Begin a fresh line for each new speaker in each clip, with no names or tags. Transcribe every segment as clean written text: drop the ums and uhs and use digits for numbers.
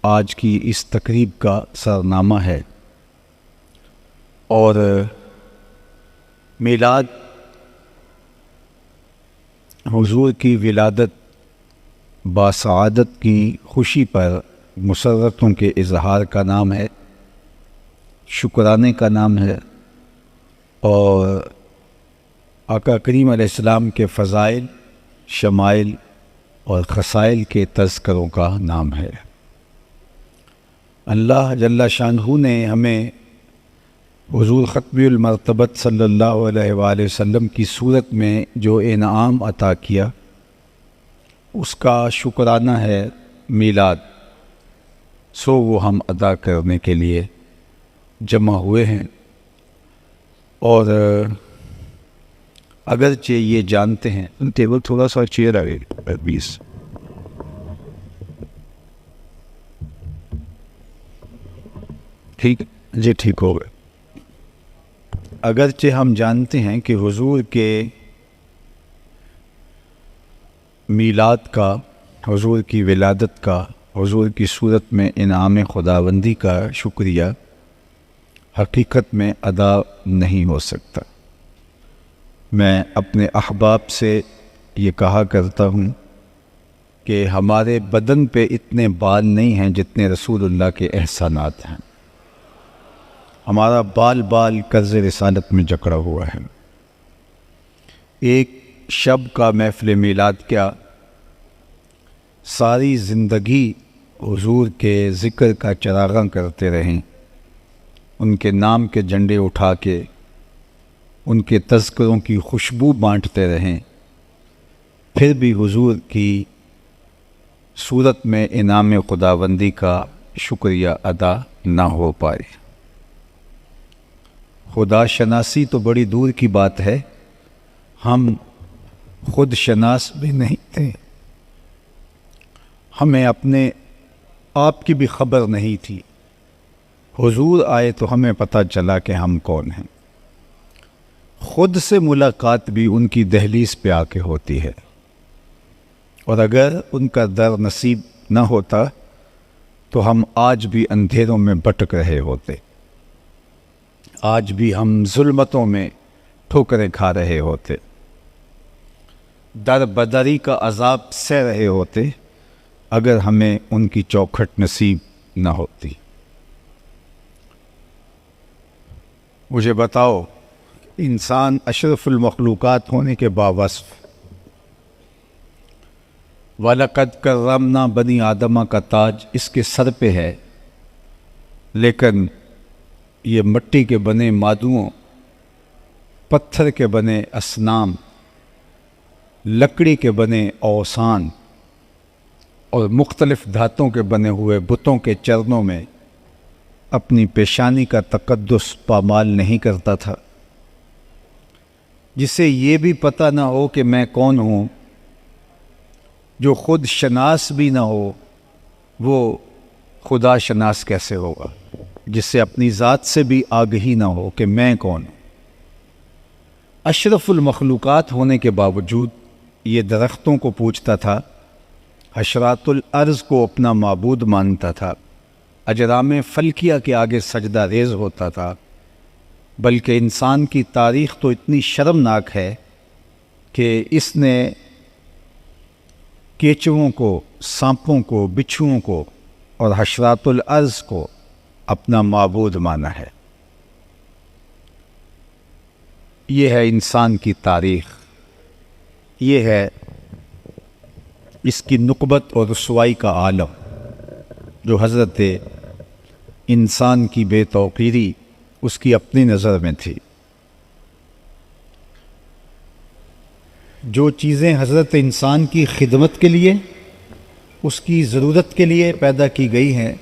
آج کی اس تقریب کا سرنامہ ہے، اور میلاد حضور کی ولادت باسعادت کی خوشی پر مسرتوں کے اظہار کا نام ہے، شکرانے کا نام ہے، اور آقا کریم علیہ السلام کے فضائل، شمائل اور خصائل کے تذکروں کا نام ہے۔ اللہ جل شانہ نے ہمیں حضور ختم المرتبت صلی اللہ علیہ وآلہ وسلم کی صورت میں جو انعام عطا کیا، اس کا شکرانہ ہے میلاد، سو وہ ہم ادا کرنے کے لیے جمع ہوئے ہیں۔ اور اگرچہ یہ جانتے ہیں، ٹیبل تھوڑا سا چیئر آگے 20، ٹھیک جی، ٹھیک ہو گئے۔ اگرچہ ہم جانتے ہیں کہ حضور کے میلاد کا، حضور کی ولادت کا، حضور کی صورت میں انعام خداوندی کا شکریہ حقیقت میں ادا نہیں ہو سکتا۔ میں اپنے احباب سے یہ کہا کرتا ہوں کہ ہمارے بدن پہ اتنے بال نہیں ہیں جتنے رسول اللہ کے احسانات ہیں۔ ہمارا بال بال قرض رسالت میں جکڑا ہوا ہے۔ ایک شب کا محفل میلاد کیا، ساری زندگی حضور کے ذکر کا چراغاں کرتے رہیں، ان کے نام کے جھنڈے اٹھا کے ان کے تذکروں کی خوشبو بانٹتے رہیں، پھر بھی حضور کی صورت میں انعام خداوندی کا شکریہ ادا نہ ہو پائے۔ خدا شناسی تو بڑی دور کی بات ہے، ہم خود شناس بھی نہیں تھے، ہمیں اپنے آپ کی بھی خبر نہیں تھی۔ حضور آئے تو ہمیں پتہ چلا کہ ہم کون ہیں۔ خود سے ملاقات بھی ان کی دہلیز پہ آ کے ہوتی ہے، اور اگر ان کا در نصیب نہ ہوتا تو ہم آج بھی اندھیروں میں بھٹک رہے ہوتے، آج بھی ہم ظلمتوں میں ٹھوکریں کھا رہے ہوتے، در بدری کا عذاب سہ رہے ہوتے، اگر ہمیں ان کی چوکھٹ نصیب نہ ہوتی۔ مجھے بتاؤ، انسان اشرف المخلوقات ہونے کے باوصف، وَلَقَدْ كَرَّمْنَا بنی آدمہ کا تاج اس کے سر پہ ہے، لیکن یہ مٹی کے بنے مادوؤں، پتھر کے بنے اصنام، لکڑی کے بنے اوثان اور مختلف دھاتوں کے بنے ہوئے بتوں کے چرنوں میں اپنی پیشانی کا تقدس پامال نہیں کرتا تھا، جسے یہ بھی پتہ نہ ہو کہ میں کون ہوں، جو خود شناس بھی نہ ہو، وہ خدا شناس کیسے ہوگا؟ جسے اپنی ذات سے بھی آگہی نہ ہو کہ میں کون ہوں۔ اشرف المخلوقات ہونے کے باوجود یہ درختوں کو پوجتا تھا، حشرات الارض کو اپنا معبود مانتا تھا، اجرام فلکیہ کے آگے سجدہ ریز ہوتا تھا، بلکہ انسان کی تاریخ تو اتنی شرمناک ہے کہ اس نے کیچوؤں کو، سانپوں کو، بچھوؤں کو اور حشرات الارض کو اپنا معبود مانا ہے۔ یہ ہے انسان کی تاریخ، یہ ہے اس کی نقبت اور رسوائی کا عالم، جو حضرت انسان کی بے توقیری اس کی اپنی نظر میں تھی۔ جو چیزیں حضرت انسان کی خدمت کے لیے، اس کی ضرورت کے لیے پیدا کی گئی ہیں،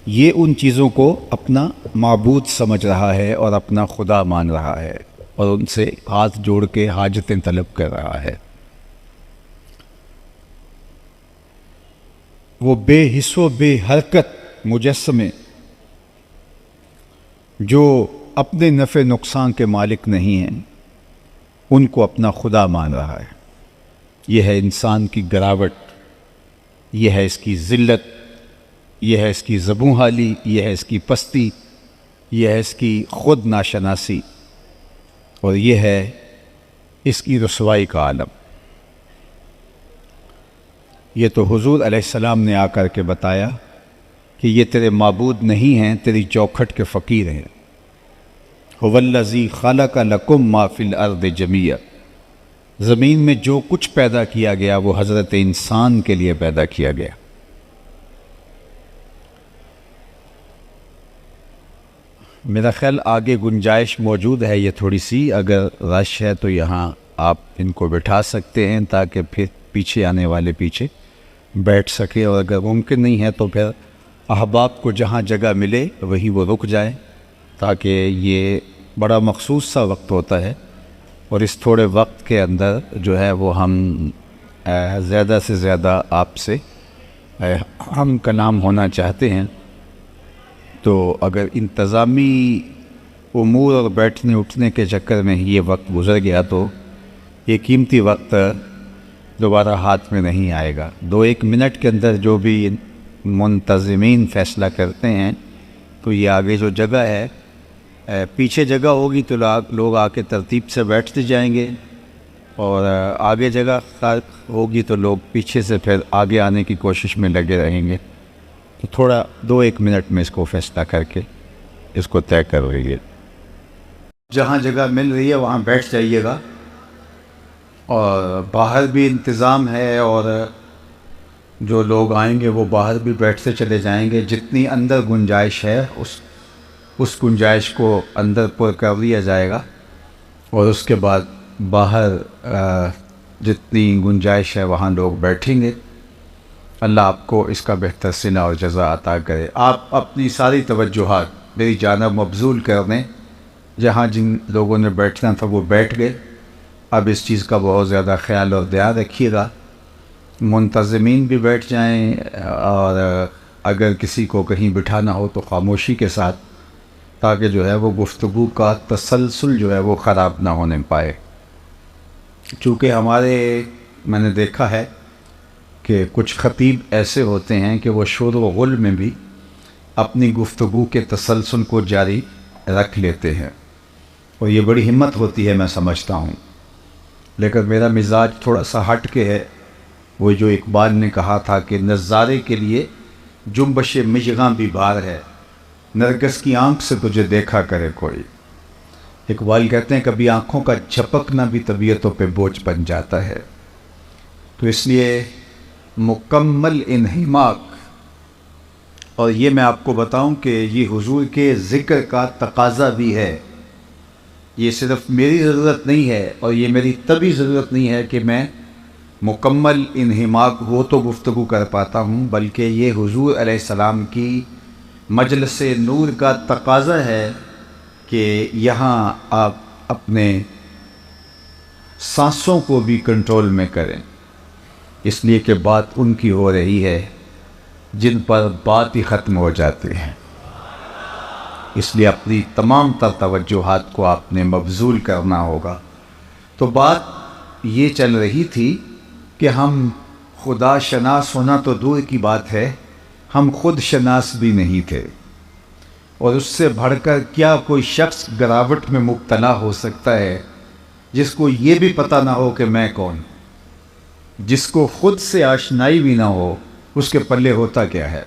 یہ ان چیزوں کو اپنا معبود سمجھ رہا ہے اور اپنا خدا مان رہا ہے، اور ان سے ہاتھ جوڑ کے حاجتیں طلب کر رہا ہے۔ وہ بے حس و بے حرکت مجسمے جو اپنے نفع نقصان کے مالک نہیں ہیں، ان کو اپنا خدا مان رہا ہے۔ یہ ہے انسان کی گراوٹ، یہ ہے اس کی ذلت، یہ ہے اس کی زبوں حالی، یہ ہے اس کی پستی، یہ ہے اس کی خود ناشناسی، اور یہ ہے اس کی رسوائی کا عالم۔ یہ تو حضور علیہ السلام نے آ کر کے بتایا کہ یہ تیرے معبود نہیں ہیں، تیری چوکھٹ کے فقیر ہیں۔ هو الذی خلق لکم ما فی الارض جمیعا، زمین میں جو کچھ پیدا کیا گیا وہ حضرت انسان کے لیے پیدا کیا گیا۔ میرا خیال آگے گنجائش موجود ہے، یہ تھوڑی سی اگر رش ہے تو یہاں آپ ان کو بٹھا سکتے ہیں تاکہ پھر پیچھے آنے والے پیچھے بیٹھ سکے، اور اگر ممکن نہیں ہے تو پھر احباب کو جہاں جگہ ملے وہیں وہ رک جائیں، تاکہ یہ بڑا مخصوص سا وقت ہوتا ہے، اور اس تھوڑے وقت کے اندر جو ہے وہ ہم زیادہ سے زیادہ آپ سے ہم کلام ہونا چاہتے ہیں۔ تو اگر انتظامی امور اور بیٹھنے اٹھنے کے چکر میں یہ وقت گزر گیا تو یہ قیمتی وقت دوبارہ ہاتھ میں نہیں آئے گا۔ 2-1 منٹ کے اندر جو بھی منتظمین فیصلہ کرتے ہیں تو یہ آگے جو جگہ ہے، پیچھے جگہ ہوگی تو لوگ آ کے ترتیب سے بیٹھتے جائیں گے، اور آگے جگہ ہوگی تو لوگ پیچھے سے پھر آگے آنے کی کوشش میں لگے رہیں گے۔ تو تھوڑا 2-1 منٹ میں اس کو فیصلہ کر کے اس کو طے کر رہی ہے۔ جہاں جگہ مل رہی ہے وہاں بیٹھ جائیے گا، اور باہر بھی انتظام ہے، اور جو لوگ آئیں گے وہ باہر بھی بیٹھتے چلے جائیں گے۔ جتنی اندر گنجائش ہے اس گنجائش کو اندر پر کر لیا جائے گا، اور اس کے بعد باہر جتنی گنجائش ہے وہاں لوگ بیٹھیں گے۔ اللہ آپ کو اس کا بہتر صلہ اور جزا عطا کرے۔ آپ اپنی ساری توجہات میری جانب مبذول کر دیں، جہاں جن لوگوں نے بیٹھنا تھا وہ بیٹھ گئے۔ اب اس چیز کا بہت زیادہ خیال اور دھیان رکھیے گا، منتظمین بھی بیٹھ جائیں، اور اگر کسی کو کہیں بٹھانا ہو تو خاموشی کے ساتھ، تاکہ جو ہے وہ گفتگو کا تسلسل جو ہے وہ خراب نہ ہونے پائے۔ چونکہ میں نے دیکھا ہے کہ کچھ خطیب ایسے ہوتے ہیں کہ وہ شور و غل میں بھی اپنی گفتگو کے تسلسل کو جاری رکھ لیتے ہیں، اور یہ بڑی ہمت ہوتی ہے، میں سمجھتا ہوں۔ لیکن میرا مزاج تھوڑا سا ہٹ کے ہے، وہ جو اقبال نے کہا تھا کہ نظارے کے لیے جنبش مژگاں بھی بار ہے، نرگس کی آنکھ سے تجھے دیکھا کرے کوئی۔ اقبال کہتے ہیں کبھی آنکھوں کا جھپکنا بھی طبیعتوں پہ بوجھ بن جاتا ہے۔ تو اس لیے مکمل انہماک، اور یہ میں آپ کو بتاؤں کہ یہ حضور کے ذکر کا تقاضا بھی ہے، یہ صرف میری ضرورت نہیں ہے، اور یہ میری طبی ضرورت نہیں ہے کہ میں مکمل انہماک ہو تو گفتگو کر پاتا ہوں، بلکہ یہ حضور علیہ السلام کی مجلس نور کا تقاضا ہے کہ یہاں آپ اپنے سانسوں کو بھی کنٹرول میں کریں، اس لیے کہ بات ان کی ہو رہی ہے جن پر بات ہی ختم ہو جاتی ہے۔ اس لیے اپنی تمام تر توجہات کو آپ نے مبذول کرنا ہوگا۔ تو بات یہ چل رہی تھی کہ ہم خدا شناس ہونا تو دور کی بات ہے، ہم خود شناس بھی نہیں تھے، اور اس سے بڑھ کر کیا کوئی شخص گراوٹ میں مبتلا ہو سکتا ہے جس کو یہ بھی پتہ نہ ہو کہ میں کون، جس کو خود سے آشنائی بھی نہ ہو، اس کے پلے ہوتا کیا ہے۔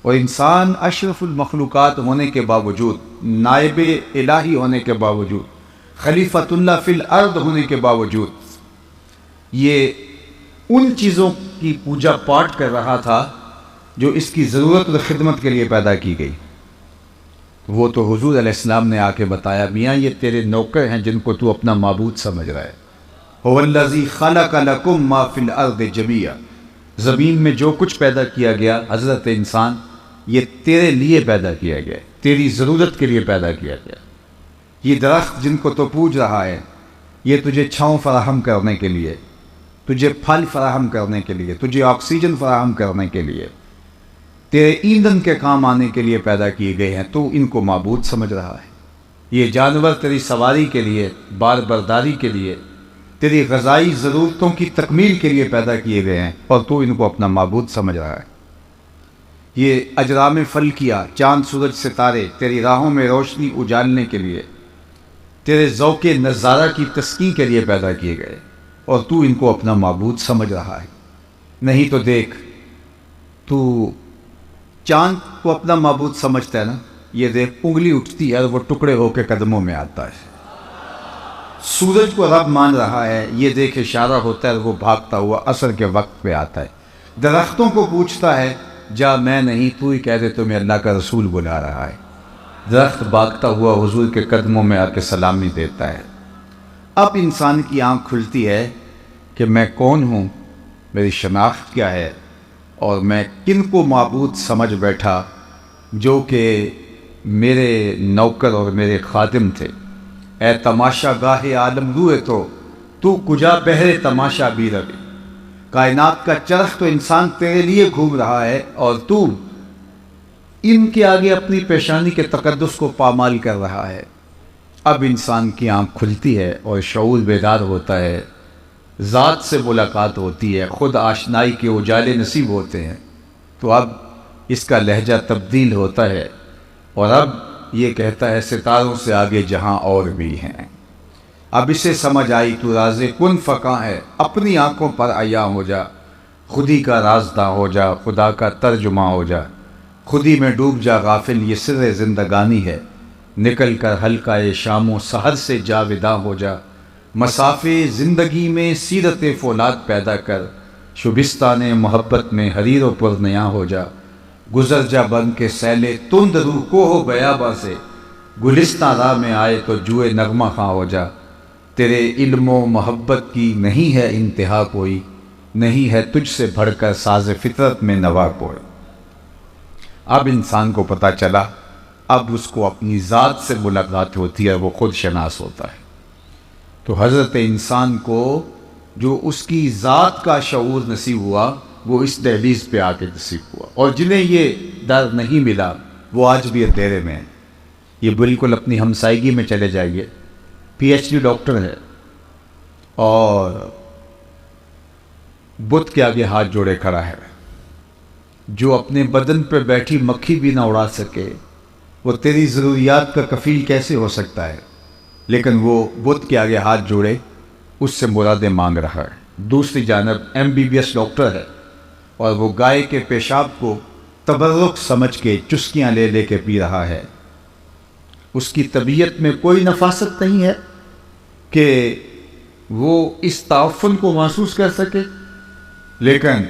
اور انسان اشرف المخلوقات ہونے کے باوجود، نائب الہی ہونے کے باوجود، خلیفۃ اللہ فی الارض ہونے کے باوجود، یہ ان چیزوں کی پوجا پاٹ کر رہا تھا جو اس کی ضرورت اور خدمت کے لیے پیدا کی گئی۔ وہ تو حضور علیہ السلام نے آ کے بتایا، میاں یہ تیرے نوکر ہیں جن کو تو اپنا معبود سمجھ رہا ہے۔ هو الذی خلق لکم ما فی الارض جمیعا، زمین میں جو کچھ پیدا کیا گیا حضرت انسان، یہ تیرے لیے پیدا کیا گیا، تیری ضرورت کے لیے پیدا کیا گیا۔ یہ درخت جن کو تو پوج رہا ہے، یہ تجھے چھاؤں فراہم کرنے کے لیے، تجھے پھل فراہم کرنے کے لیے، تجھے آکسیجن فراہم کرنے کے لیے، تیرے ایندھن کے کام آنے کے لیے پیدا کیے گئے ہیں، تو ان کو معبود سمجھ رہا ہے۔ یہ جانور تیری سواری کے لیے، بار برداری کے لیے، تیری غذائی ضرورتوں کی تکمیل کے لیے پیدا کیے گئے ہیں، اور تو ان کو اپنا معبود سمجھ رہا ہے۔ یہ اجرام فلکیہ، چاند سورج ستارے تیری راہوں میں روشنی اجالنے کے لیے، تیرے ذوق نظارہ کی تسکین کے لیے پیدا کیے گئے، اور تو ان کو اپنا معبود سمجھ رہا ہے۔ نہیں تو دیکھ، تو چاند کو اپنا معبود سمجھتا ہے نا، یہ دیکھ انگلی اٹھتی ہے اور وہ ٹکڑے ہو کے قدموں میں آتا ہے۔ سورج کو رب مان رہا ہے، یہ دیکھ اشارہ ہوتا ہے اور وہ بھاگتا ہوا عصر کے وقت پہ آتا ہے۔ درختوں کو پوچھتا ہے، جا میں نہیں، تو ہی کہہ دے تمہیں اللہ کا رسول بلا رہا ہے۔ درخت بھاگتا ہوا حضور کے قدموں میں آ کے سلامی دیتا ہے۔ اب انسان کی آنکھ کھلتی ہے کہ میں کون ہوں، میری شناخت کیا ہے، اور میں کن کو معبود سمجھ بیٹھا جو کہ میرے نوکر اور میرے خادم تھے۔ اے تماشا گاہ عالم روئے تو کجا بہرے تماشا بھی روی۔ کائنات کا چرخ تو انسان تیرے لیے گھوم رہا ہے، اور تو ان کے آگے اپنی پیشانی کے تقدس کو پامال کر رہا ہے۔ اب انسان کی آنکھ کھلتی ہے اور شعور بیدار ہوتا ہے، ذات سے ملاقات ہوتی ہے، خود آشنائی کے اجالے نصیب ہوتے ہیں۔ تو اب اس کا لہجہ تبدیل ہوتا ہے، اور اب یہ کہتا ہے ستاروں سے آگے جہاں اور بھی ہیں۔ اب اسے سمجھ آئی تو راز کن فقاں ہے، اپنی آنکھوں پر عیاں ہو جا، خودی کا رازداں ہو جا، خدا کا ترجمہ ہو جا، خودی میں ڈوب جا غافل، یہ سر زندگانی ہے، نکل کر حلقہ شام و سحر سے جاوداں ہو جا، مسافے زندگی میں سیرت فولاد پیدا کر، شبستان محبت میں حریر و پرنیاں ہو جا، گزر جا بن کے سیلے تند روح کو ہو بیاباں سے، گلستان راہ میں آئے تو جوئے نغمہ خواں ہو جا، تیرے علم و محبت کی نہیں ہے انتہا کوئی، نہیں ہے تجھ سے بڑھ کر ساز فطرت میں نوا کوئی۔ اب انسان کو پتہ چلا، اب اس کو اپنی ذات سے ملاقات ہوتی ہے، وہ خود شناس ہوتا ہے۔ تو حضرت انسان کو جو اس کی ذات کا شعور نصیب ہوا، وہ اس دہلیز پہ آ کے نصیب ہوا، اور جنہیں یہ در نہیں ملا وہ آج بھی اندھیرے میں ہیں۔ یہ بالکل اپنی ہمسائیگی میں چلے جائیے، پی ایچ ڈی ڈاکٹر ہے، اور بت کے آگے ہاتھ جوڑے کھڑا ہے، جو اپنے بدن پہ بیٹھی مکھی بھی نہ اڑا سکے، وہ تیری ضروریات کا کفیل کیسے ہو سکتا ہے؟ لیکن وہ بت کے آگے ہاتھ جوڑے اس سے مرادیں مانگ رہا ہے۔ دوسری جانب M B B S doctor ہے، اور وہ گائے کے پیشاب کو تبرک سمجھ کے چسکیاں لے لے کے پی رہا ہے۔ اس کی طبیعت میں کوئی نفاست نہیں ہے کہ وہ اس تعفن کو محسوس کر سکے، لیکن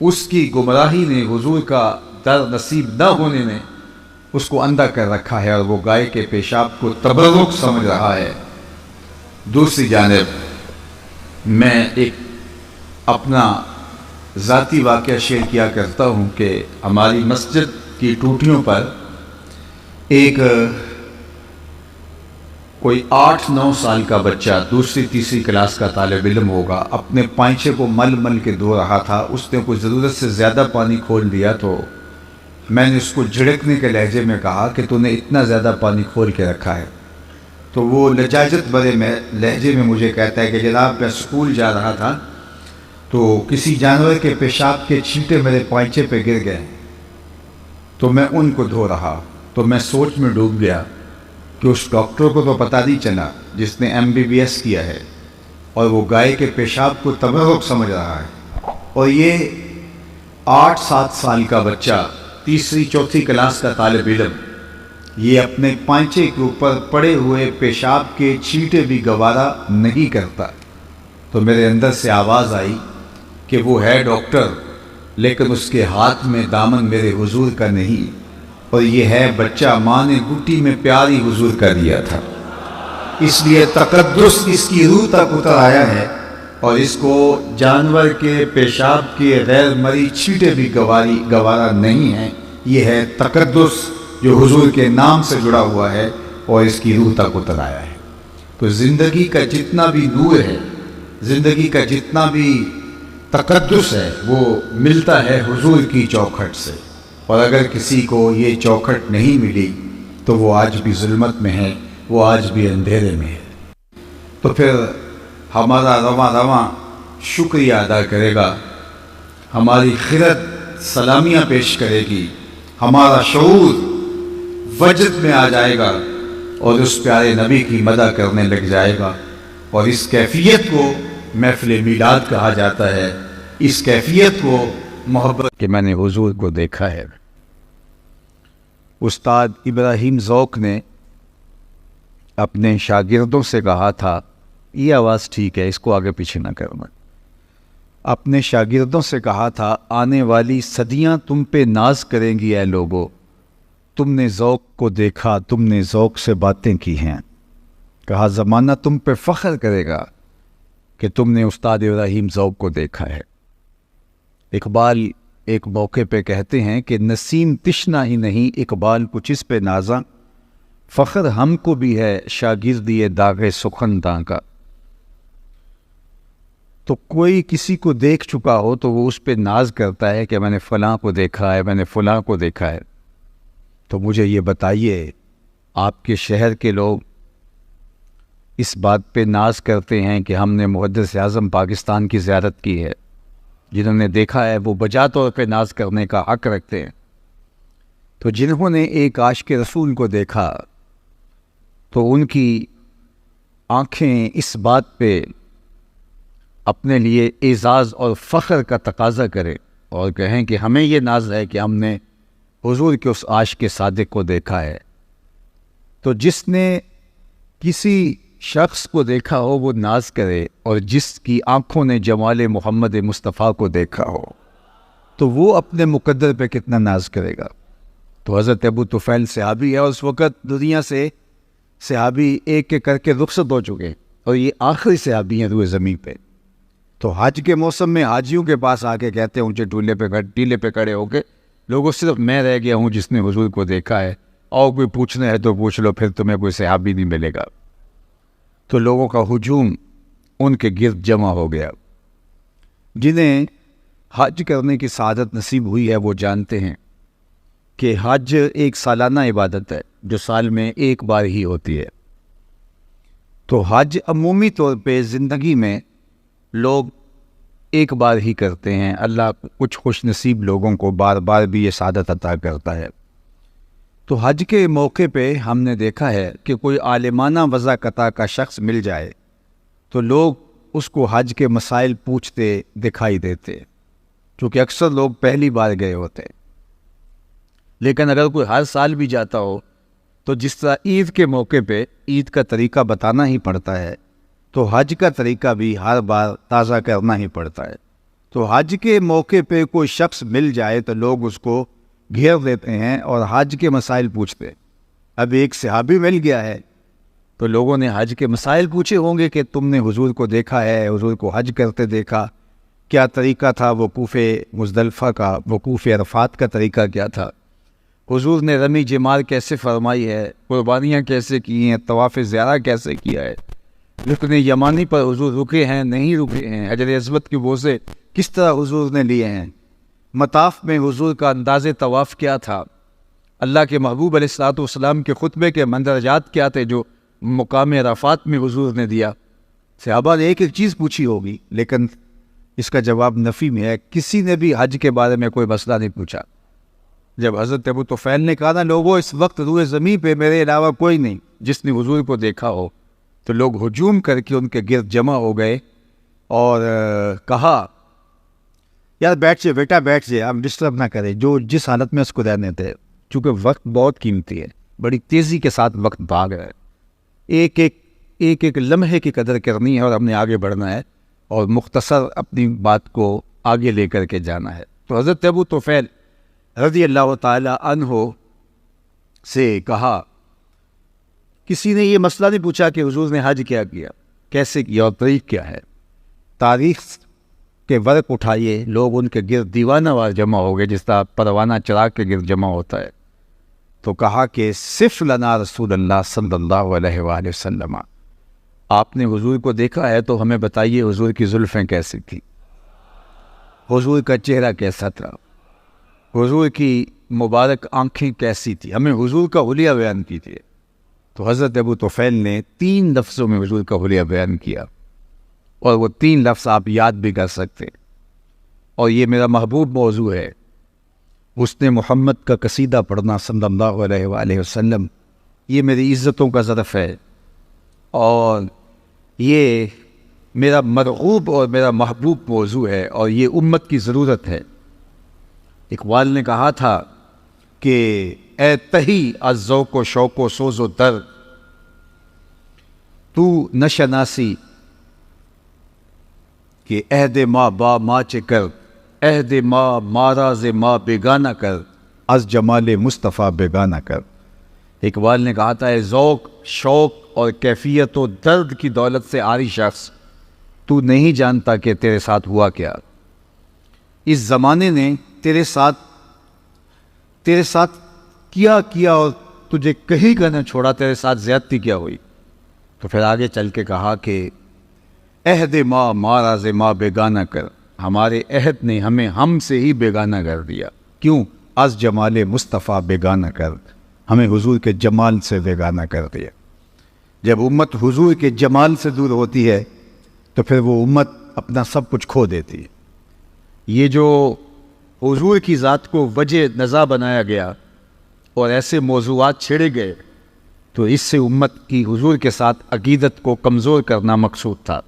اس کی گمراہی نے، حضور کا در نصیب نہ ہونے نے اس کو اندھا کر رکھا ہے، اور وہ گائے کے پیشاب کو تبرک سمجھ رہا ہے۔ دوسری جانب میں ایک اپنا ذاتی واقعہ شیئر کیا کرتا ہوں کہ ہماری مسجد کی ٹوٹیوں پر ایک کوئی 8-9 سال کا بچہ، دوسری تیسری کلاس کا طالب علم ہوگا، اپنے پائنچے کو مل مل کے دھو رہا تھا۔ اس نے کوئی ضرورت سے زیادہ پانی کھول دیا، تو میں نے اس کو جھڑکنے کے لہجے میں کہا کہ تو نے اتنا زیادہ پانی کھول کے رکھا ہے۔ تو وہ لجاجت بھرے لہجے میں مجھے کہتا ہے کہ جناب میں اسکول جا رہا تھا تو کسی جانور کے پیشاب کے چھینٹے میرے پائنچے پہ گر گئے، تو میں ان کو دھو رہا، تو میں سوچ میں ڈوب گیا کہ اس ڈاکٹر کو تو پتہ نہیں چلا جس نے ایم بی بی ایس کیا ہے، اور وہ گائے کے پیشاب کو تبرک سمجھ رہا ہے، اور یہ 8-7 سال کا بچہ، تیسری چوتھی کلاس کا طالب علم، یہ اپنے پائنچے کے اوپر پڑے ہوئے پیشاب کے چھینٹے بھی گوارا نہیں کرتا۔ تو میرے اندر سے آواز آئی کہ وہ ہے ڈاکٹر، لیکن اس کے ہاتھ میں دامن میرے حضور کا نہیں، اور یہ ہے بچہ ماں نے گھٹی میں پیاری حضور کا دیا تھا، اس لیے تقدس اس کی روح تک اتر آیا ہے، اور اس کو جانور کے پیشاب کے غیر مری چھینٹے بھی گوارا نہیں ہیں۔ یہ ہے تقدس جو حضور کے نام سے جڑا ہوا ہے اور اس کی روح تک اتر آیا ہے۔ تو زندگی کا جتنا بھی نور ہے، زندگی کا جتنا بھی تقدس ہے، وہ ملتا ہے حضور کی چوکھٹ سے، اور اگر کسی کو یہ چوکھٹ نہیں ملی تو وہ آج بھی ظلمت میں ہے، وہ آج بھی اندھیرے میں ہے۔ تو پھر ہمارا رواں شکریہ ادا کرے گا، ہماری خرد سلامیاں پیش کرے گی، ہمارا شعور وجد میں آ جائے گا اور اس پیارے نبی کی مدح کرنے لگ جائے گا، اور اس کیفیت کو محفل میلاد کہا جاتا ہے۔ اس کیفیت کو محبت کہ میں نے حضور کو دیکھا ہے۔ استاد ابراہیم ذوق نے اپنے شاگردوں سے کہا تھا، یہ آواز ٹھیک ہے، اس کو آگے پیچھے نہ کرنا، اپنے شاگردوں سے کہا تھا، آنے والی صدیاں تم پہ ناز کریں گی اے لوگو، تم نے ذوق کو دیکھا، تم نے ذوق سے باتیں کی ہیں۔ کہا زمانہ تم پہ فخر کرے گا کہ تم نے استاد ابراہیم ذوق کو دیکھا ہے۔ اقبال ایک موقع پہ کہتے ہیں کہ نسیم تشنا ہی نہیں، اقبال کچھ اس پہ نازاں، فخر ہم کو بھی ہے شاگردی داغ سخنداں کا۔ تو کوئی کسی کو دیکھ چکا ہو تو وہ اس پہ ناز کرتا ہے کہ میں نے فلاں کو دیکھا ہے، میں نے فلاں کو دیکھا ہے۔ تو مجھے یہ بتائیے، آپ کے شہر کے لوگ اس بات پہ ناز کرتے ہیں کہ ہم نے محدث اعظم پاکستان کی زیارت کی ہے، جنہوں نے دیکھا ہے وہ بجا طور پہ ناز کرنے کا حق رکھتے ہیں۔ تو جنہوں نے ایک عاشق رسول کو دیکھا تو ان کی آنکھیں اس بات پہ اپنے لیے اعزاز اور فخر کا تقاضا کریں اور کہیں کہ ہمیں یہ ناز ہے کہ ہم نے حضور کے اس عاشق صادق کو دیکھا ہے۔ تو جس نے کسی شخص کو دیکھا ہو وہ ناز کرے، اور جس کی آنکھوں نے جمال محمد مصطفیٰ کو دیکھا ہو تو وہ اپنے مقدر پہ کتنا ناز کرے گا۔ تو حضرت ابو طفیل صحابی ہے، اور اس وقت دنیا سے صحابی ایک ایک کر کے رخصت ہو چکے، اور یہ آخری صحابی ہیں روئے زمین پہ۔ تو حج کے موسم میں حاجیوں کے پاس آ کے کہتے ہیں اونچے ٹیلے پہ کھڑے ہو کے، لوگوں صرف میں رہ گیا ہوں جس نے حضور کو دیکھا ہے، اور کوئی پوچھنا ہے تو پوچھ لو، پھر تمہیں کوئی صحابی نہیں ملے گا۔ تو لوگوں کا ہجوم ان کے گرد جمع ہو گیا۔ جنہیں حج کرنے کی سعادت نصیب ہوئی ہے وہ جانتے ہیں کہ حج ایک سالانہ عبادت ہے جو سال میں ایک بار ہی ہوتی ہے۔ تو حج عمومی طور پہ زندگی میں لوگ ایک بار ہی کرتے ہیں، اللہ کچھ خوش نصیب لوگوں کو بار بار بھی یہ سعادت عطا کرتا ہے۔ تو حج کے موقع پہ ہم نے دیکھا ہے کہ کوئی عالمانہ وضاقطع کا شخص مل جائے تو لوگ اس کو حج کے مسائل پوچھتے دکھائی دیتے، چونکہ اکثر لوگ پہلی بار گئے ہوتے۔ لیکن اگر کوئی ہر سال بھی جاتا ہو تو جس طرح عید کے موقع پہ عید کا طریقہ بتانا ہی پڑتا ہے، تو حج کا طریقہ بھی ہر بار تازہ کرنا ہی پڑتا ہے۔ تو حج کے موقع پہ کوئی شخص مل جائے تو لوگ اس کو گھیر دیتے ہیں اور حج کے مسائل پوچھتے۔ اب ایک صحابی مل گیا ہے تو لوگوں نے حج کے مسائل پوچھے ہوں گے کہ تم نے حضور کو دیکھا ہے، حضور کو حج کرتے دیکھا، کیا طریقہ تھا وقوف مزدلفہ کا، وقوف عرفات کا طریقہ کیا تھا، حضور نے رمی جمار کیسے فرمائی ہے، قربانیاں کیسے کی ہیں، طواف زیارہ کیسے کیا ہے، رکن یمانی پر حضور رکے ہیں نہیں رکے ہیں، حجر اسود کے بوسے کس طرح حضور نے لیے ہیں، مطاف میں حضور کا انداز طواف کیا تھا، اللہ کے محبوب علیہ الصلوۃ والسلام کے خطبے کے مندرجات کیا تھے جو مقام عرفات میں حضور نے دیا۔ صحابہ نے ایک ایک چیز پوچھی ہوگی، لیکن اس کا جواب نفی میں ہے، کسی نے بھی حج کے بارے میں کوئی مسئلہ نہیں پوچھا۔ جب حضرت ابو طفیل نے کہا نا لوگوں اس وقت روئے زمین پہ میرے علاوہ کوئی نہیں جس نے حضور کو دیکھا ہو، تو لوگ ہجوم کر کے ان کے گرد جمع ہو گئے اور کہا یار بیٹھ جائے بیٹا بیٹھ جائے، آپ ڈسٹرب نہ کریں، جو جس حالت میں اس کو رہنے تھے، چونکہ وقت بہت قیمتی ہے، بڑی تیزی کے ساتھ وقت بھاگ رہا ہے، ایک ایک لمحے کی قدر کرنی ہے اور ہم نے آگے بڑھنا ہے اور مختصر اپنی بات کو آگے لے کر کے جانا ہے۔ تو حضرت ابو طفیل رضی اللہ تعالی عنہ سے کہا، کسی نے یہ مسئلہ نہیں پوچھا کہ حضور نے حج کیا کیسے کیا اور تاریخ کیا ہے، تاریخ کے ورق اٹھائیے، لوگ ان کے گرد دیوانہ وار جمع ہو گئے جس طرح پروانہ چراغ کے گرد جمع ہوتا ہے۔ تو کہا کہ صف لنا رسول اللہ صلی اللہ علیہ وآلہ وسلم، آپ نے حضور کو دیکھا ہے تو ہمیں بتائیے حضور کی زلفیں کیسی تھی، حضور کا چہرہ کیسا تھا، حضور کی مبارک آنکھیں کیسی تھی، ہمیں حضور کا حلیہ بیان کیجیے۔ تو حضرت ابو طفیل نے 3 لفظوں میں حضور کا حلیہ بیان کیا، اور وہ 3 لفظ آپ یاد بھی کر سکتے، اور یہ میرا محبوب موضوع ہے حسن محمد کا قصیدہ پڑھنا صلی اللہ علیہ وآلہ وسلم، یہ میری عزتوں کا ظرف ہے، اور یہ میرا مرغوب اور میرا محبوب موضوع ہے، اور یہ امت کی ضرورت ہے۔ اقبال نے کہا تھا کہ اے تہی از ذوق و شوق و سوز و درد، تو نشناسی کہ عہد ما با ما چے کر، عہد ما ماراز ما بیگانہ کر، از جمال مصطفیٰ بیگانہ کر۔ اقبال نے کہا تھا اے ذوق، شوق اور کیفیت و درد کی دولت سے عاری شخص، تو نہیں جانتا کہ تیرے ساتھ ہوا کیا۔ اس زمانے نے تیرے ساتھ کیا اور تجھے کہیں کا نہ چھوڑا، تیرے ساتھ زیادتی کیا ہوئی۔ تو پھر آگے چل کے کہا کہ عہد ما ماراز ما بیگانہ کر، ہمارے عہد نے ہمیں ہم سے ہی بیگانہ کر دیا۔ کیوں؟ از جمال مصطفیٰ بیگانہ کر، ہمیں حضور کے جمال سے بیگانہ کر دیا۔ جب امت حضور کے جمال سے دور ہوتی ہے تو پھر وہ امت اپنا سب کچھ کھو دیتی ہے۔ یہ جو حضور کی ذات کو وجہ نزا بنایا گیا اور ایسے موضوعات چھیڑے گئے، تو اس سے امت کی حضور کے ساتھ عقیدت کو کمزور کرنا مقصود تھا،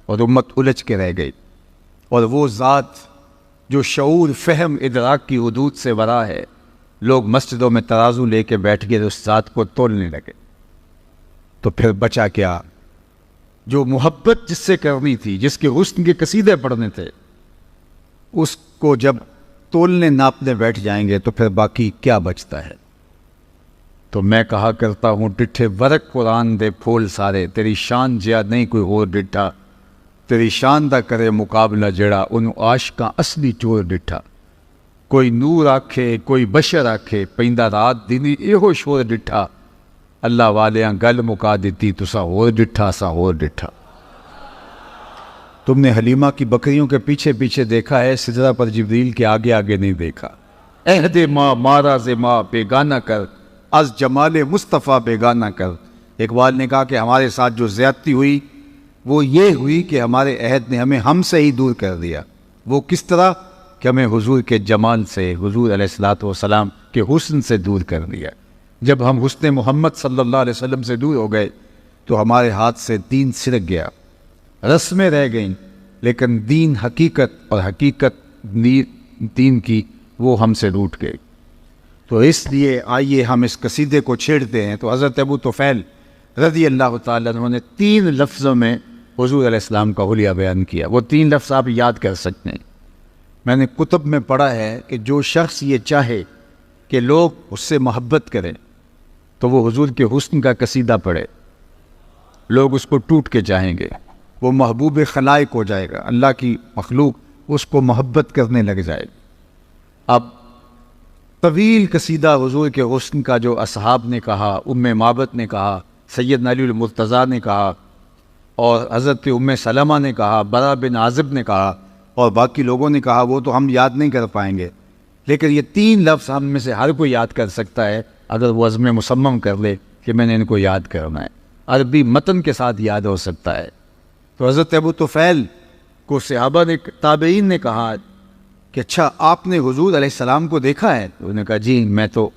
اور امت الجھ کے رہ گئی۔ اور وہ ذات جو شعور، فہم، ادراک کی حدود سے ورا ہے، لوگ مسجدوں میں ترازو لے کے بیٹھ گئے، اس ذات کو تولنے لگے۔ تو پھر بچا کیا؟ جو محبت جس سے کرنی تھی، جس کے حسن کے قصیدے پڑھنے تھے، اس کو جب تولنے ناپنے بیٹھ جائیں گے تو پھر باقی کیا بچتا ہے؟ تو میں کہا کرتا ہوں ڈٹھے ورق قرآن دے پھول سارے، تیری شان جیا نہیں کوئی اور ڈٹھا، تیری شان دا کرے مقابلہ جڑا، انہوں عاشقاں اصلی چور ڈٹھا۔ کوئی نور آکھے کوئی بشر آکھے، پیندہ رات دینی ایہو شور ڈٹھا، اللہ والیاں گل مکا دیتی تسا ہور ڈٹھا سا ہور ڈٹھا۔ تم نے حلیمہ کی بکریوں کے پیچھے پیچھے دیکھا ہے، سجدہ پر جبریل کے آگے آگے نہیں دیکھا۔ عہد ما ماراز ما بیگانہ کر، از جمال مصطفیٰ بیگانہ کر۔ اقبال نے کہا کہ ہمارے ساتھ جو زیادتی ہوئی وہ یہ ہوئی کہ ہمارے عہد نے ہمیں ہم سے ہی دور کر دیا۔ وہ کس طرح؟ کہ ہمیں حضور کے جمال سے، حضور علیہ الصلوۃ والسلام کے حسن سے دور کر دیا۔ جب ہم حسن محمد صلی اللہ علیہ وسلم سے دور ہو گئے تو ہمارے ہاتھ سے دین سرک گیا، رسمیں رہ گئیں، لیکن دین حقیقت، اور حقیقت دین کی، وہ ہم سے روٹ گئی۔ تو اس لیے آئیے ہم اس قصیدے کو چھیڑتے ہیں۔ تو حضرت ابو طفیل رضی اللہ تعالیٰ عنہ نے 3 لفظوں میں حضور علیہ السلام کا حلیہ بیان کیا۔ وہ 3 لفظ آپ یاد کر سکتے ہیں۔ میں نے کتب میں پڑھا ہے کہ جو شخص یہ چاہے کہ لوگ اس سے محبت کریں تو وہ حضور کے حسن کا قصیدہ پڑھے، لوگ اس کو ٹوٹ کے چاہیں گے، وہ محبوب خلائق ہو جائے گا، اللہ کی مخلوق اس کو محبت کرنے لگ جائے گی۔ اب طویل قصیدہ حضور کے حسن کا جو اصحاب نے کہا، ام معبد نے کہا، سیدنا علی المرتضیٰ نے کہا، اور حضرت ام سلمہ نے کہا، برا بن عازب نے کہا، اور باقی لوگوں نے کہا، وہ تو ہم یاد نہیں کر پائیں گے، لیکن یہ 3 لفظ ہم میں سے ہر کوئی یاد کر سکتا ہے اگر وہ عزم مصمم کر لے کہ میں نے ان کو یاد کرنا ہے۔ عربی متن کے ساتھ یاد ہو سکتا ہے۔ تو حضرت ابو طفیل کو صحابہ نے، تابعین نے کہا کہ اچھا آپ نے حضور علیہ السلام کو دیکھا ہے؟ انہوں نے کہا جی، میں تو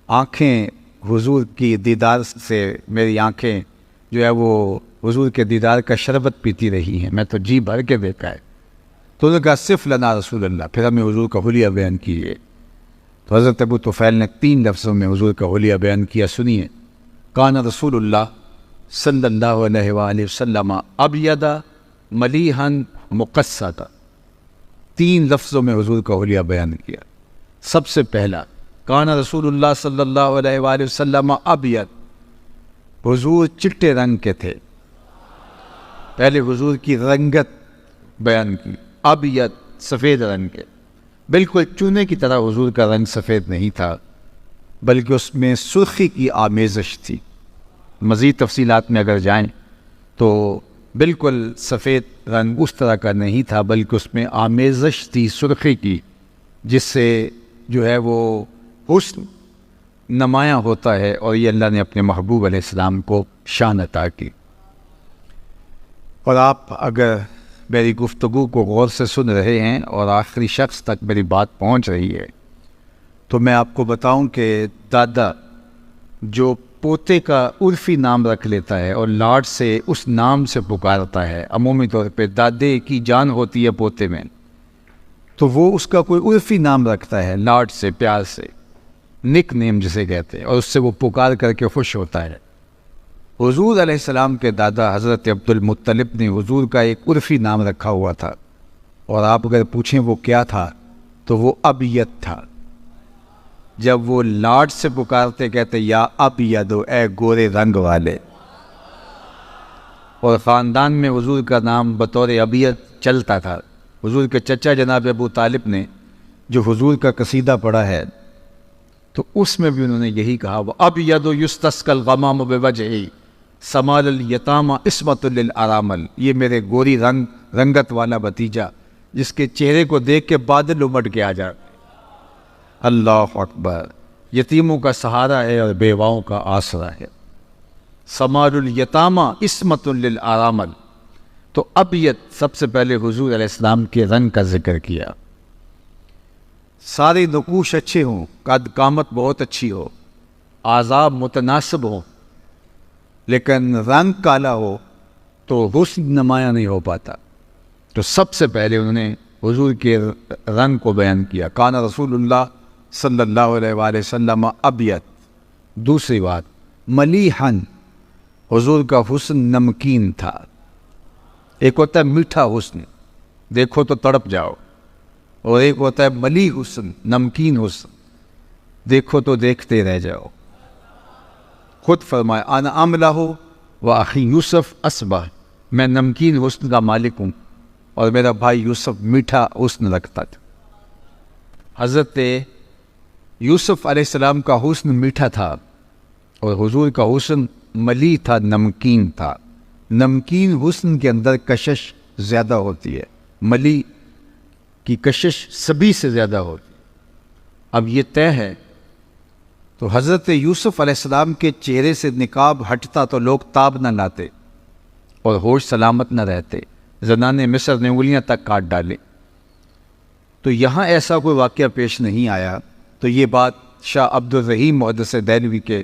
آنکھیں حضور کی دیدار سے، میری آنکھیں جو ہے وہ حضور کے دیدار کا شربت پیتی رہی ہیں، میں تو جی بھر کے دیکھا ہے۔ تو انہوں نے کہا صف لنا رسول اللہ، پھر ہمیں حضور کا حلیہ بیان کیجیے۔ تو حضرت ابو طفیل نے 3 لفظوں میں حضور کا حلیہ بیان کیا، سنیے۔ کان رسول اللہ صلی اللہ علیہ وآلہ وسلم ابیض ملیحا مقصدا، 3 لفظوں میں حضور کا حلیہ بیان کیا۔ سب سے پہلا، کان رسول اللہ صلی اللہ علیہ وآلہ وسلم ابیض، حضور چٹے رنگ کے تھے۔ پہلے حضور کی رنگت بیان کی، ابیض سفید رنگ کے، بالکل چونے کی طرح حضور کا رنگ سفید نہیں تھا، بلکہ اس میں سرخی کی آمیزش تھی۔ مزید تفصیلات میں اگر جائیں تو بالکل سفید رنگ اس طرح کا نہیں تھا، بلکہ اس میں آمیزش تھی سرخی کی، جس سے جو ہے وہ حسن نمایاں ہوتا ہے، اور یہ اللہ نے اپنے محبوب علیہ السلام کو شان عطا کی۔ اور آپ اگر میری گفتگو کو غور سے سن رہے ہیں اور آخری شخص تک میری بات پہنچ رہی ہے، تو میں آپ کو بتاؤں کہ دادا جو پوتے کا عرفی نام رکھ لیتا ہے اور لاڈ سے اس نام سے پکارتا ہے، عمومی طور پہ دادے کی جان ہوتی ہے پوتے میں، تو وہ اس کا کوئی عرفی نام رکھتا ہے لاڈ سے، پیار سے، نک نیم جسے کہتے ہیں، اور اس سے وہ پکار کر کے خوش ہوتا ہے۔ حضور علیہ السلام کے دادا حضرت عبد المطلب نے حضور کا ایک عرفی نام رکھا ہوا تھا، اور آپ اگر پوچھیں وہ کیا تھا تو وہ ابیت تھا۔ جب وہ لاڈ سے پکارتے کہتے یا ابیدو، اے گورے رنگ والے، اور خاندان میں حضور کا نام بطور ابیت چلتا تھا۔ حضور کے چچا جناب ابو طالب نے جو حضور کا قصیدہ پڑھا ہے تو اس میں بھی انہوں نے یہی کہا، وَأَبْيَضُ يُسْتَسْقَى الْغَمَامُ بِوَجْهِهِ سَمَالَ الْيَتَامَ عِصْمَةٌ لِلْأَرَامِلِ، یہ میرے گوری رنگت والا بھتیجا جس کے چہرے کو دیکھ کے بادل امٹ کے آ جائے۔ اللہ اکبر، یتیموں کا سہارا ہے اور بیواؤں کا آسرا ہے۔ سَمَالُ الْيَتَامَ عِصْمَةٌ لِلْأَرَامِلِ، تو ابیت سب سے پہلے حضور علیہ السلام کے رنگ کا ذکر کیا۔ سارے نقوش اچھے ہوں، قد قامت بہت اچھی ہو، اعضاء متناسب ہوں، لیکن رنگ کالا ہو تو حسن نمایاں نہیں ہو پاتا۔ تو سب سے پہلے انہوں نے حضور کے رنگ کو بیان کیا، کان رسول اللہ صلی اللہ علیہ وآلہ وسلم ابیت۔ دوسری بات، ملیحن، حضور کا حسن نمکین تھا۔ ایک ہوتا ہے میٹھا حسن، دیکھو تو تڑپ جاؤ، اور ایک ہوتا ہے ملی حسن، نمکین حسن، دیکھو تو دیکھتے رہ جاؤ۔ خود فرمائے انا املہ و اخی یوسف اصبح، میں نمکین حسن کا مالک ہوں اور میرا بھائی یوسف میٹھا حسن رکھتا تھا۔ حضرت یوسف علیہ السلام کا حسن میٹھا تھا اور حضور کا حسن ملی تھا، نمکین تھا۔ نمکین حسن کے اندر کشش زیادہ ہوتی ہے، ملی کی کشش سبھی سے زیادہ ہوتی ہے۔ اب یہ طے ہے تو حضرت یوسف علیہ السلام کے چہرے سے نقاب ہٹتا تو لوگ تاب نہ لاتے اور ہوش سلامت نہ رہتے، زنان مصر نے انگلیاں تک کاٹ ڈالے۔ تو یہاں ایسا کوئی واقعہ پیش نہیں آیا۔ تو یہ بات شاہ عبد الرحیم محدث دہلوی کے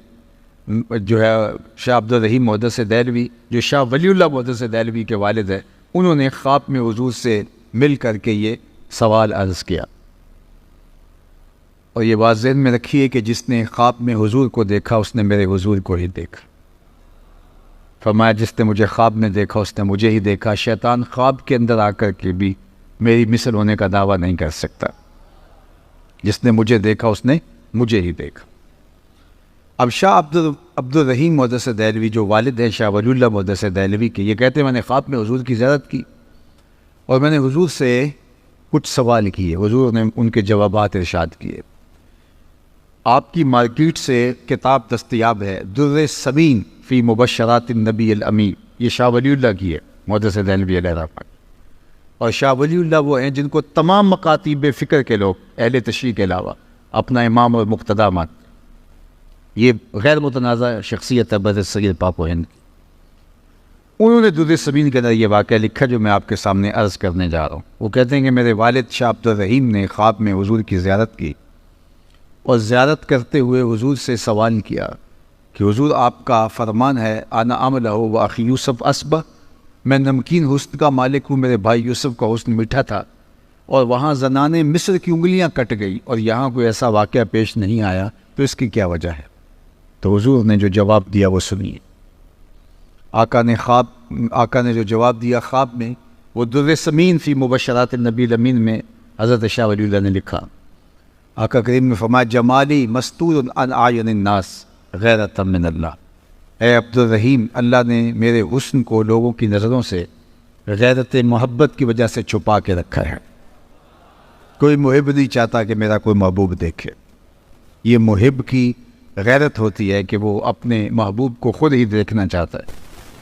جو ہے، شاہ عبد الرحیم محدث دہلوی جو شاہ ولی اللہ محدث دہلوی کے والد ہیں، انہوں نے خواب میں حضور سے مل کر کے یہ سوال عرض کیا۔ اور یہ بات ذہن میں رکھیے کہ جس نے خواب میں حضور کو دیکھا اس نے میرے حضور کو ہی دیکھا۔ فرمایا جس نے مجھے خواب میں دیکھا اس نے مجھے ہی دیکھا۔ شیطان خواب کے اندر آ کر کے بھی میری مثل ہونے کا دعویٰ نہیں کر سکتا۔ جس نے مجھے دیکھا اس نے مجھے ہی دیکھا۔ اب شاہ عبد الرحیم محدث دہلوی جو والد ہیں شاہ ولی اللہ محدث دہلوی کے، یہ کہتے ہیں میں نے خواب میں حضور کی زیارت کی اور میں نے حضور سے کچھ سوال کیے، حضور نے ان کے جوابات ارشاد کیے۔ آپ کی مارکیٹ سے کتاب دستیاب ہے، در ثمین فی مبشرات النبی الامین، یہ شاہ ولی اللہ کی ہے محدث دہلوی علیہ رحمۃ۔ اور شاہ ولی اللہ وہ ہیں جن کو تمام مکاتیب فکر کے لوگ اہل تشریح کے علاوہ اپنا امام اور مقتدا مانتے۔ یہ غیر متنازع شخصیت ہے برصغیر پاک و ہند کی۔ انہوں نے در ثمین کے اندر یہ واقعہ لکھا جو میں آپ کے سامنے عرض کرنے جا رہا ہوں۔ وہ کہتے ہیں کہ میرے والد شاہ عبد الرحیم نے خواب میں حضور کی زیارت کی اور زیارت کرتے ہوئے حضور سے سوال کیا کہ حضور آپ کا فرمان ہے انا املہ و اخی یوسف اصبح، میں نمکین حسن کا مالک ہوں، میرے بھائی یوسف کا حسن میٹھا تھا، اور وہاں زنان مصر کی انگلیاں کٹ گئی اور یہاں کوئی ایسا واقعہ پیش نہیں آیا، تو اس کی کیا وجہ ہے؟ تو حضور نے جو جواب دیا وہ سنیے۔ آقا نے جو جواب دیا خواب میں، وہ در ثمین فی مبشرات النبی الامین میں حضرت شاہ ولی اللہ نے لکھا۔ آقا کریم نے فرمایا جمالی مستور عن اعین الناس غیرۃ من اللہ، اے عبد الرحیم، اللہ نے میرے حسن کو لوگوں کی نظروں سے غیرت محبت کی وجہ سے چھپا کے رکھا ہے۔ کوئی محب نہیں چاہتا کہ میرا کوئی محبوب دیکھے۔ یہ محب کی غیرت ہوتی ہے کہ وہ اپنے محبوب کو خود ہی دیکھنا چاہتا ہے۔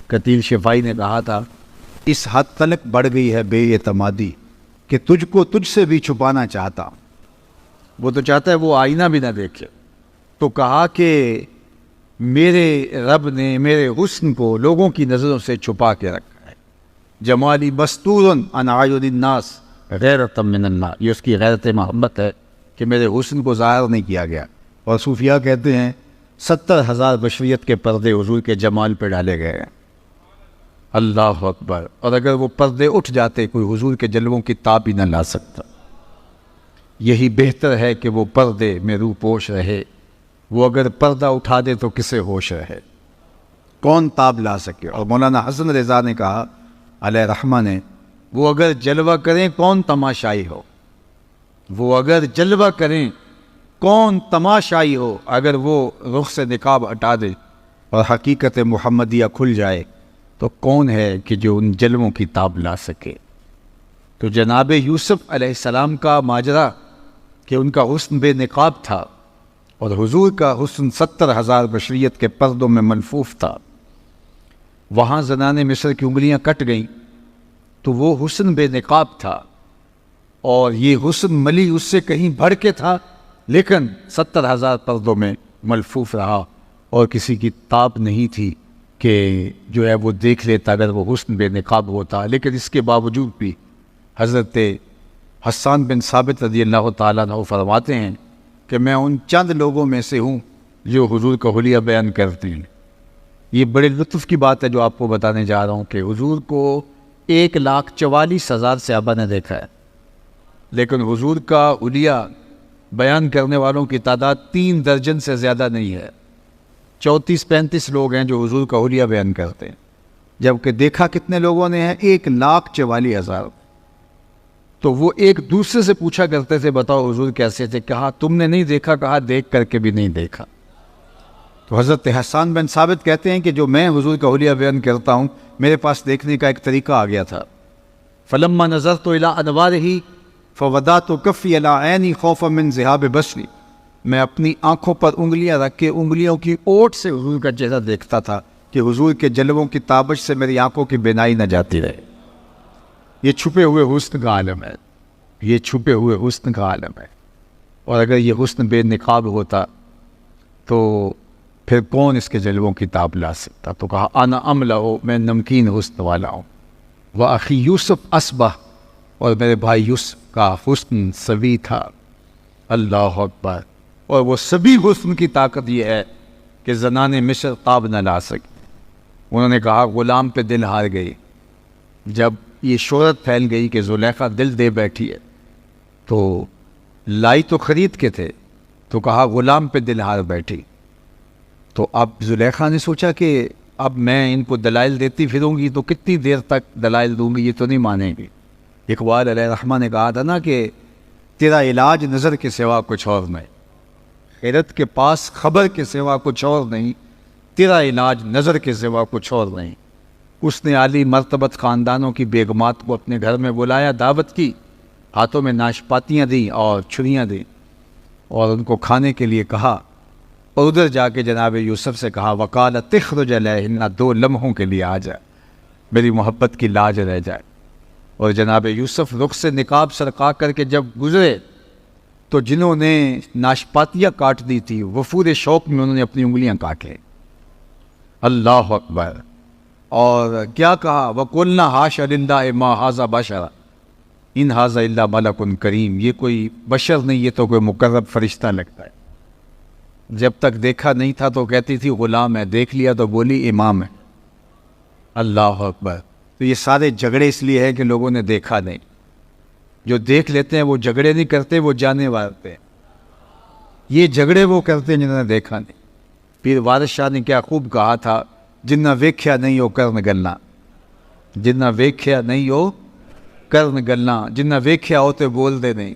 قتیل شفائی نے کہا تھا اس حد تلک بڑھ گئی ہے بے اعتمادی کہ تجھ کو تجھ سے بھی چھپانا چاہتا، وہ تو چاہتا ہے وہ آئینہ بھی نہ دیکھے۔ تو کہا کہ میرے رب نے میرے حسن کو لوگوں کی نظروں سے چھپا کے رکھا ہے۔ جمالی مستور عن اعین الناس غیرۃ من اللہ، یہ اس کی غیرت محبت ہے کہ میرے حسن کو ظاہر نہیں کیا گیا. اور صوفیاء کہتے ہیں 70,000 بشریت کے پردے حضور کے جمال پہ ڈالے گئے ہیں. اللہ اکبر. اور اگر وہ پردے اٹھ جاتے کوئی حضور کے جلووں کی تاب ہی نہ لا سکتا. یہی بہتر ہے کہ وہ پردے میں روح پوش رہے. وہ اگر پردہ اٹھا دے تو کسے ہوش رہے, کون تاب لا سکے. اور مولانا حسن رضا نے کہا علیہ رحمہ نے, وہ اگر جلوہ کریں کون تماشائی ہو, وہ اگر جلوہ کریں کون تماشائی ہو. اگر وہ رخ سے نقاب ہٹا دے اور حقیقت محمدیہ کھل جائے تو کون ہے کہ جو ان جلووں کی تاب لا سکے. تو جناب یوسف علیہ السلام کا ماجرا کہ ان کا حسن بے نقاب تھا اور حضور کا حسن 70,000 بشریت کے پردوں میں ملفوف تھا. وہاں زنان مصر کی انگلیاں کٹ گئیں تو وہ حسن بے نقاب تھا, اور یہ حسن ملی اس سے کہیں بڑھ کے تھا, لیکن 70,000 پردوں میں ملفوف رہا اور کسی کی تاب نہیں تھی کہ جو ہے وہ دیکھ لیتا اگر وہ حسن بے نقاب ہوتا. لیکن اس کے باوجود بھی حضرت حسان بن ثابت رضی اللہ تعالیٰ عنہ فرماتے ہیں کہ میں ان چند لوگوں میں سے ہوں جو حضور کا حلیہ بیان کرتے ہیں. یہ بڑے لطف کی بات ہے جو آپ کو بتانے جا رہا ہوں کہ حضور کو 1,44,000 صحابہ نے دیکھا ہے, لیکن حضور کا حلیہ بیان کرنے والوں کی تعداد 3 درجن سے زیادہ نہیں ہے. 34-35 لوگ ہیں جو حضور کا حلیہ بیان کرتے ہیں, جبکہ دیکھا کتنے لوگوں نے ہے 1,44,000. تو وہ ایک دوسرے سے پوچھا کرتے تھے بتاؤ حضور کیسے تھے, کہا تم نے نہیں دیکھا, کہا دیکھ کر کے بھی نہیں دیکھا. تو حضرت حسان بن ثابت کہتے ہیں کہ جو میں حضور کا حلیہ بیان کرتا ہوں میرے پاس دیکھنے کا ایک طریقہ آ گیا تھا. فلما نظرت الى انوارہ فوضعت کفی علی عینی خوفا من ذہاب بصری. میں اپنی آنکھوں پر انگلیاں رکھ کے انگلیوں کی اوٹ سے حضور کا چہرہ دیکھتا تھا کہ حضور کے جلووں کی تابش سے میری آنکھوں کی بینائی نہ جاتی رہے. یہ چھپے ہوئے حسن کا عالم ہے, یہ چھپے ہوئے حسن کا عالم ہے. اور اگر یہ حسن بے نقاب ہوتا تو پھر کون اس کے جلووں کی تاب لا سکتا. تو کہا انا املہ, میں نمکین حسن والا ہوں. وَأَخِي یوسف اصبح, اور میرے بھائی یوسف کا حسن سبی تھا. اللہ اکبر. اور وہ سبی حسن کی طاقت یہ ہے کہ زنان مصر تاب نہ لا سکے. انہوں نے کہا غلام پہ دل ہار گئی. جب یہ شہرت پھیل گئی کہ زلیخا دل دے بیٹھی ہے تو لائی تو خرید کے تھے, تو کہا غلام پہ دل ہار بیٹھی. تو اب زلیخا نے سوچا کہ اب میں ان کو دلائل دیتی پھروں گی تو کتنی دیر تک دلائل دوں گی, یہ تو نہیں مانیں گی. اقبال علیہ رحمہ نے کہا تھا نا کہ تیرا علاج نظر کے سوا کچھ اور نہیں, خیرت کے پاس خبر کے سوا کچھ اور نہیں, تیرا علاج نظر کے سوا کچھ اور نہیں. اس نے عالی مرتبت خاندانوں کی بیگمات کو اپنے گھر میں بلایا, دعوت کی, ہاتھوں میں ناشپاتیاں دیں اور چھریاں دیں اور ان کو کھانے کے لیے کہا. اور ادھر جا کے جناب یوسف سے کہا وقالت تخرج علیہن, 2 لمحوں کے لیے آ جائے, میری محبت کی لاج رہ جائے. اور جناب یوسف رخ سے نقاب سرقا کر کے جب گزرے تو جنہوں نے ناشپاتیاں کاٹ دی تھی وفور شوق میں انہوں نے اپنی انگلیاں کاٹے. اللہ اکبر. اور کیا کہا وَقُلْنَا حَاشَ لِلَّهِ مَا هَٰذَا بَشَرًا إِنْ هَٰذَا إِلَّا مَلَكٌ کریم. یہ کوئی بشر نہیں, یہ تو کوئی مقرب فرشتہ لگتا ہے. جب تک دیکھا نہیں تھا تو کہتی تھی غلام ہے, دیکھ لیا تو بولی امام ہے. اللہ اکبر. تو یہ سارے جھگڑے اس لیے ہیں کہ لوگوں نے دیکھا نہیں. جو دیکھ لیتے ہیں وہ جھگڑے نہیں کرتے, وہ جانے مارتے ہیں. یہ جھگڑے وہ کرتے ہیں جنہوں نے دیکھا نہیں. پیر وارث شاہ نے کیا خوب کہا تھا, جنہ ویکھیا نہیں ہو کرن گلنا, جنہ ویکھیا نہیں ہو کرن گلنا, جنہ ویکھیا ہو تے بول دے نہیں,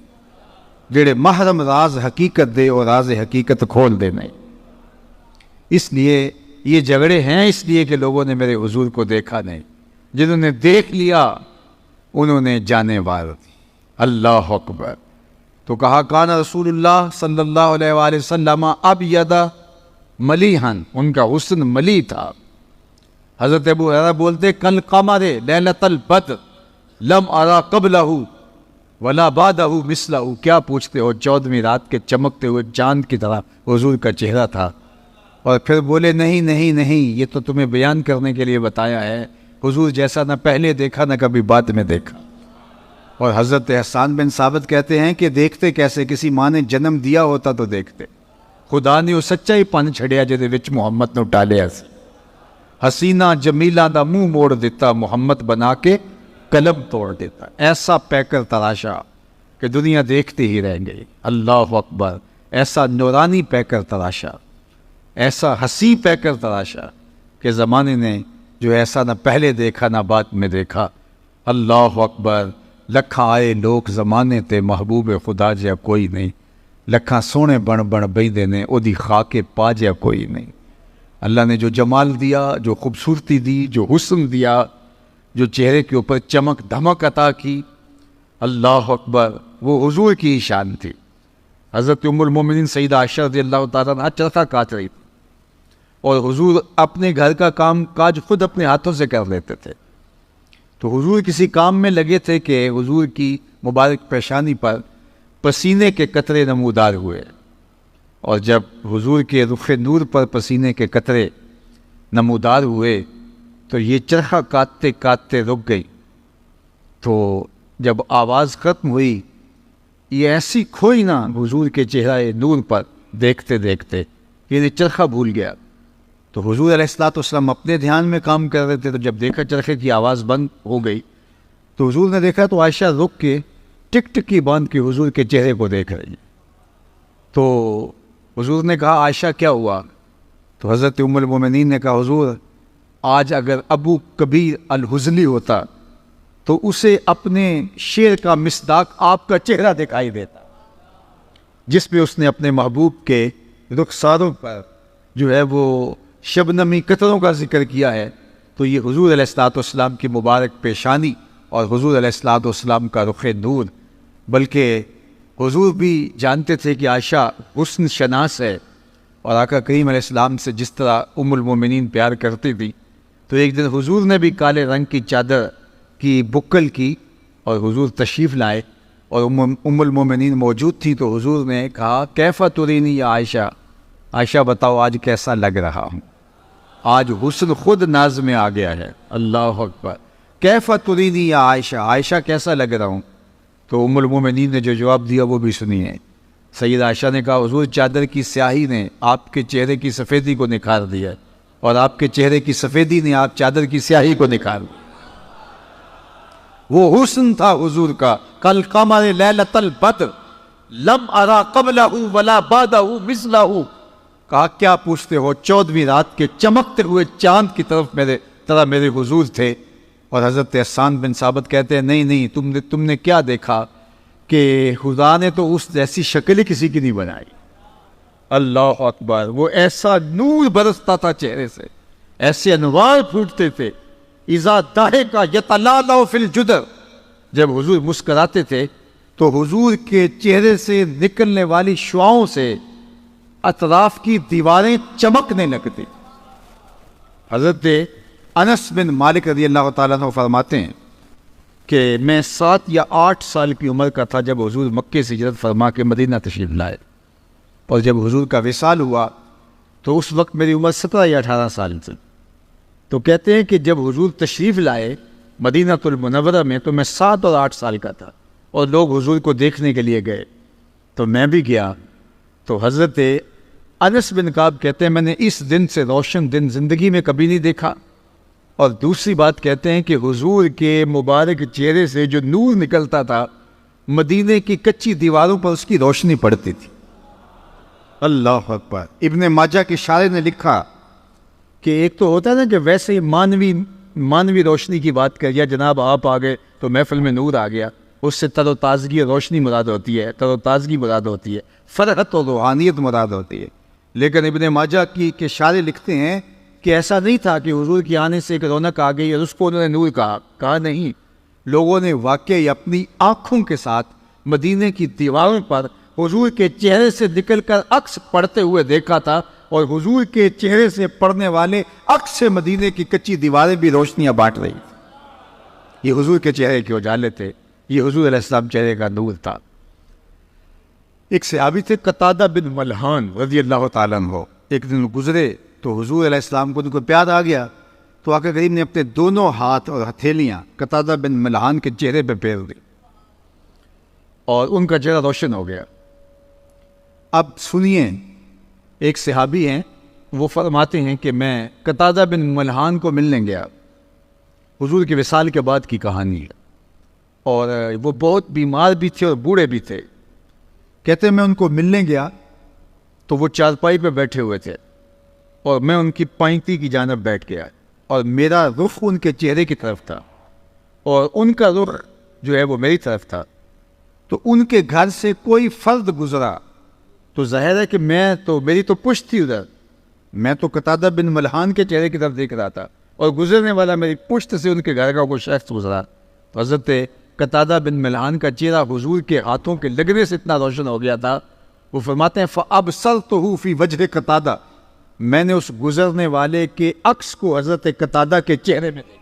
جڑے محرم راز حقیقت دے اور راز حقیقت کھول دے نہیں. اس لیے یہ جھگڑے ہیں اس لیے کہ لوگوں نے میرے حضور کو دیکھا نہیں. جنہوں نے دیکھ لیا انہوں نے جانے وار دی. اللہ اکبر. تو کہا کان رسول اللہ صلی اللہ علیہ وآلہ وسلم ابید ملیحن, ان کا حسن ملی تھا. حضرت ابو ہریرہ بولتے کل قمر لیلۃ البدر لم ارا قبلہ ولا بعدہ مثلہ. کیا پوچھتے ہو, 14ویں رات کے چمکتے ہوئے چاند کی طرح حضور کا چہرہ تھا. اور پھر بولے نہیں نہیں نہیں, یہ تو تمہیں بیان کرنے کے لیے بتایا ہے, حضور جیسا نہ پہلے دیکھا نہ کبھی بعد میں دیکھا. اور حضرت حسان بن ثابت کہتے ہیں کہ دیکھتے کیسے، کسی ماں نے جنم دیا ہوتا تو دیکھتے، خدا نے وہ سچا ہی پن چھڑیا جہدے وچ محمد نو ٹالیا سی، حسینہ جمیلہ دا منہ موڑ دیتا، محمد بنا کے قلم توڑ دیتا، ایسا پیکر تراشا کہ دنیا دیکھتے ہی رہ گئی۔ اللہ اکبر، ایسا نورانی پیکر تراشا، ایسا ہنسی پیکر تراشا کہ زمانے نے جو ایسا نہ پہلے دیکھا نہ بعد میں دیکھا۔ اللہ اکبر، لکھاں آئے لوگ زمانے تے، محبوب خدا جا کوئی نہیں، لکھاں سونے بن بن بیندے نے، او دی خاک پا جا کوئی نہیں۔ اللہ نے جو جمال دیا، جو خوبصورتی دی، جو حسن دیا، جو چہرے کے اوپر چمک دھمک عطا کی، اللہ اکبر، وہ حضور کی شان تھی۔ حضرت ام المومنین سیدہ عائشہ رضی اللہ تعالیٰ عنہ چرخہ کاٹ رہی تھی، اور حضور اپنے گھر کا کام کاج خود اپنے ہاتھوں سے کر لیتے تھے۔ تو حضور کسی کام میں لگے تھے کہ حضور کی مبارک پیشانی پر پسینے کے قطرے نمودار ہوئے، اور جب حضور کے رخ نور پر پسینے کے قطرے نمودار ہوئے تو یہ چرخہ کاٹتے کاٹتے رک گئی۔ تو جب آواز ختم ہوئی، یہ ایسی کھوئی نہ حضور کے چہرہ نور پر دیکھتے دیکھتے کہ یہ چرخہ بھول گیا۔ تو حضور علیہ السلام اپنے دھیان میں کام کر رہے تھے، تو جب دیکھا چرخے کی آواز بند ہو گئی تو حضور نے دیکھا تو عائشہ رک کے ٹک ٹکی باندھ کے حضور کے چہرے کو دیکھ رہی ہے۔ تو حضور نے کہا عائشہ کیا ہوا؟ تو حضرت ام المومنین نے کہا حضور آج اگر ابو کبیر الحزلی ہوتا تو اسے اپنے شعر کا مصداق آپ کا چہرہ دکھائی دیتا، جس پہ اس نے اپنے محبوب کے رخساروں پر جو ہے وہ شبنمی قطروں کا ذکر کیا ہے۔ تو یہ حضور علیہ السلام کی مبارک پیشانی اور حضور علیہ السلام کا رخ نور، بلکہ حضور بھی جانتے تھے کہ عائشہ حسن شناس ہے، اور آقا کریم علیہ السلام سے جس طرح ام المومنین پیار کرتی تھی، تو ایک دن حضور نے بھی کالے رنگ کی چادر کی بکل کی اور حضور تشریف لائے، اور ام المومنین موجود تھی۔ تو حضور نے کہا کیفا ترینی یا عائشہ، عائشہ بتاؤ آج کیسا لگ رہا ہوں، آج حسن خود ناز میں آ گیا ہے۔ اللہ اکبر، کیفا ترینی یا عائشہ، عائشہ کیسا لگ رہا ہوں؟ تو ام المومنین نے جو جواب دیا وہ بھی سنیے۔ سید عائشہ نے کہا حضور چادر کی سیاہی نے آپ کے چہرے کی سفیدی کو نکھار دیا، اور آپ کے چہرے کی سفیدی نے آپ چادر کی سیاہی کو نکھار دیا۔ وہ حسن تھا حضور کا، کل قمر لیلۃ البدر لم ارا قبلہ ولا بعدہ مثلہ۔ کہا کیا پوچھتے ہو، 14ویں رات کے چمکتے ہوئے چاند کی طرف میرے حضور تھے۔ اور حضرت حسان بن ثابت کہتے ہیں نہیں تم نے کیا دیکھا کہ خدا نے تو اس جیسی شکل ہی کسی کی نہیں بنائی۔ اللہ اکبر، وہ ایسا نور برستا تھا چہرے سے، ایسے انوار پھوٹتے تھے۔ اذا ضحک یتلالأ فی الجدر، جب حضور مسکراتے تھے تو حضور کے چہرے سے نکلنے والی شعاؤں سے اطراف کی دیواریں چمکنے لگتی۔ حضرت انس بن مالک رضی اللہ تعالیٰ عنہ فرماتے ہیں کہ میں 7 یا 8 سال کی عمر کا تھا جب حضور مکے سے ہجرت فرما کے مدینہ تشریف لائے، اور جب حضور کا وصال ہوا تو اس وقت میری عمر 17 یا 18 سال تھی۔ تو کہتے ہیں کہ جب حضور تشریف لائے مدینہ المنورہ میں تو میں 7 اور 8 سال کا تھا، اور لوگ حضور کو دیکھنے کے لیے گئے تو میں بھی گیا۔ تو حضرت انس بن کعب کہتے ہیں میں نے اس دن سے روشن دن زندگی میں کبھی نہیں دیکھا، اور دوسری بات کہتے ہیں کہ حضور کے مبارک چہرے سے جو نور نکلتا تھا مدینے کی کچی دیواروں پر اس کی روشنی پڑتی تھی۔ اللہ اکبر۔ ابن ماجہ کے شارح نے لکھا کہ ایک تو ہوتا ہے نا کہ ویسے ہی مانوی روشنی کی بات کر یا جناب آپ آ گئے تو محفل میں نور آ گیا، اس سے تر و تازگی اور روشنی مراد ہوتی ہے، تر و تازگی مراد ہوتی ہے، فرحت و روحانیت مراد ہوتی ہے۔ لیکن ابن ماجہ کے شارح لکھتے ہیں کہ ایسا نہیں تھا کہ حضور کے آنے سے ایک رونق آ گئی اور اس کو انہوں نے نور کہا نہیں، لوگوں نے واقعی اپنی آنکھوں کے ساتھ مدینے کی دیواروں پر حضور کے چہرے سے نکل کر عکس پڑھتے ہوئے دیکھا تھا، اور حضور کے چہرے سے پڑھنے والے عکس سے مدینے کی کچی دیواریں بھی روشنیاں بانٹ رہی تھیں۔ یہ حضور کے چہرے کے اجالے تھے، یہ حضور علیہ السلام چہرے کا نور تھا۔ ایک صحابی تھے قتادہ بن ملحان رضی اللہ تعالیٰ عنہ، ایک دن گزرے تو حضور علیہ السلام کو ان کو پیار آ گیا، تو آقا کریم نے اپنے دونوں ہاتھ اور ہتھیلیاں قتادہ بن ملحان کے چہرے پہ پھیر دی، اور ان کا چہرہ روشن ہو گیا۔ اب سنیے، ایک صحابی ہیں، وہ فرماتے ہیں کہ میں قتادہ بن ملحان کو ملنے گیا، حضور کے وصال کے بعد کی کہانی ہے، اور وہ بہت بیمار بھی تھے اور بوڑھے بھی تھے۔ کہتے ہیں میں ان کو ملنے گیا تو وہ چارپائی پہ بیٹھے ہوئے تھے اور میں ان کی پائنتی کی جانب بیٹھ گیا، اور میرا رخ ان کے چہرے کی طرف تھا اور ان کا رخ جو ہے وہ میری طرف تھا۔ تو ان کے گھر سے کوئی فرد گزرا تو ظاہر ہے کہ میری تو پشت تھی ادھر، میں تو قتادہ بن ملحان کے چہرے کی طرف دیکھ رہا تھا، اور گزرنے والا میری پشت سے ان کے گھر کا کوئی شخص گزرا تو حضرت قتادہ بن ملحان کا چہرہ حضور کے ہاتھوں کے لگنے سے اتنا روشن ہو گیا تھا، وہ فرماتے ہیں فَأَبْصَرْتُهُ فِي وَجْهِ قتادہ، میں نے اس گزرنے والے کے عکس کو حضرت قتادہ کے چہرے میں دیکھا۔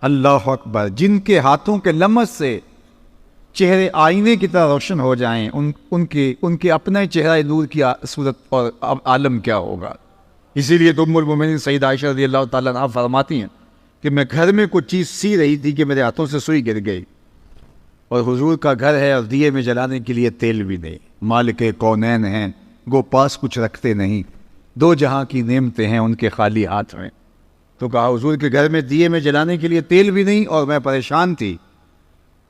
اللہ اکبر! جن کے ہاتھوں کے لمس سے چہرے آئینے کی طرح روشن ہو جائیں، ان کے اپنا چہرہ نور کی صورت اور عالم کیا ہوگا۔ اسی لیے ام المومنین سیدہ عائشہ رضی اللہ تعالیٰ عنہا فرماتی ہیں کہ میں گھر میں کوئی چیز سی رہی تھی کہ میرے ہاتھوں سے سوئی گر گئی، اور حضور کا گھر ہے اور دیے میں جلانے کے لیے تیل بھی نہیں، مالک کونین ہیں، گو پاس کچھ رکھتے نہیں، دو جہاں کی نعمتیں ہیں ان کے خالی ہاتھ میں۔ تو کہا حضور کے گھر میں دیے میں جلانے کے لیے تیل بھی نہیں، اور میں پریشان تھی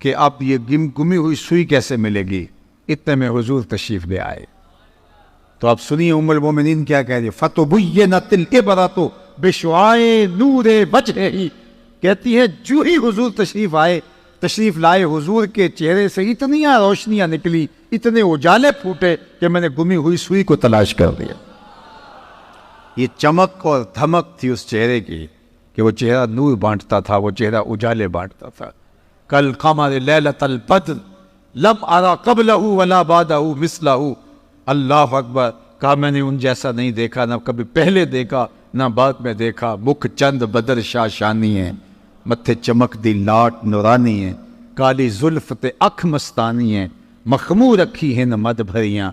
کہ اب یہ گمی ہوئی سوئی کیسے ملے گی، اتنے میں حضور تشریف لے آئے۔ تو آپ سنیے ام المومنین کیا کہہ رہی، فَتُبُيِّنَتِ الْإِبْرَةُ بِشُعَاعِ نُورِ وَجْهِهِ، کہتی ہے جو ہی حضور تشریف لائے، حضور کے چہرے سے اتنی روشنیاں نکلی، اتنے اجالے پھوٹے کہ میں نے گمی ہوئی سوئی کو تلاش کر دیا۔ یہ چمک اور دھمک تھی اس چہرے کی کہ وہ چہرہ نور بانٹتا تھا، وہ چہرہ اجالے بانٹتا تھا۔ کل قمر لیلۃ البدر لم ارى قبلہ ولا بعدہ مثلہ، اللہ اکبر! کہا میں نے ان جیسا نہیں دیکھا، نہ کبھی پہلے دیکھا نہ بعد میں دیکھا۔ مکھ چند بدر شاہ شانی ہیں، متھے چمک دی لاٹ نورانی ہیں، کالی زلف تے اکھ مستانی ہیں، مخمور رکھی ہیں مد بھریاں۔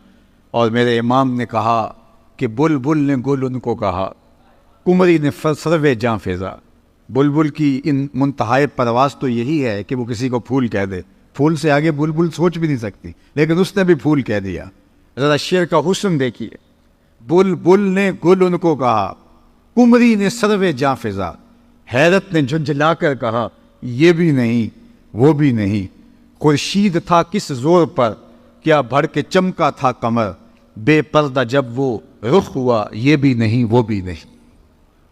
اور میرے امام نے کہا کہ بلبل نے گل ان کو کہا، کمری نے سروے جاں فضا۔ بلبل کی ان منتہائے پرواز تو یہی ہے کہ وہ کسی کو پھول کہہ دے، پھول سے آگے بلبل سوچ بھی نہیں سکتی، لیکن اس نے بھی پھول کہہ دیا۔ ذرا شعر کا حسن دیکھیے، بلبل نے گل ان کو کہا، کمری نے سروے جاں فضا، حیرت نے جھنجھلا کر کہا یہ بھی نہیں وہ بھی نہیں، خورشید تھا کس زور پر، کیا بھڑ کے چمکا تھا قمر، بے پردہ جب وہ رخ ہوا یہ بھی نہیں وہ بھی نہیں۔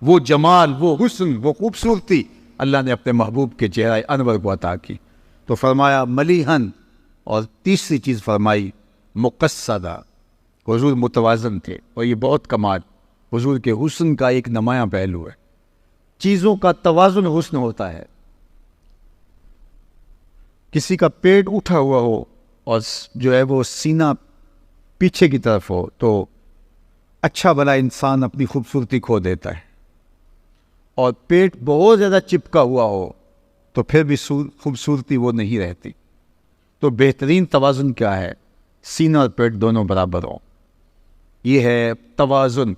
وہ جمال، وہ حسن، وہ خوبصورتی اللہ نے اپنے محبوب کے چہرہ انور کو عطا کی۔ تو فرمایا ملیحن، اور تیسری چیز فرمائی مقصدہ، حضور متوازن تھے، اور یہ بہت کمال حضور کے حسن کا ایک نمایاں پہلو ہے۔ چیزوں کا توازن حسن ہوتا ہے۔ کسی کا پیٹ اٹھا ہوا ہو اور جو ہے وہ سینہ پیچھے کی طرف ہو تو اچھا بھلا انسان اپنی خوبصورتی کھو دیتا ہے، اور پیٹ بہت زیادہ چپکا ہوا ہو تو پھر بھی خوبصورتی وہ نہیں رہتی۔ تو بہترین توازن کیا ہے؟ سینہ اور پیٹ دونوں برابر ہوں، یہ ہے توازن۔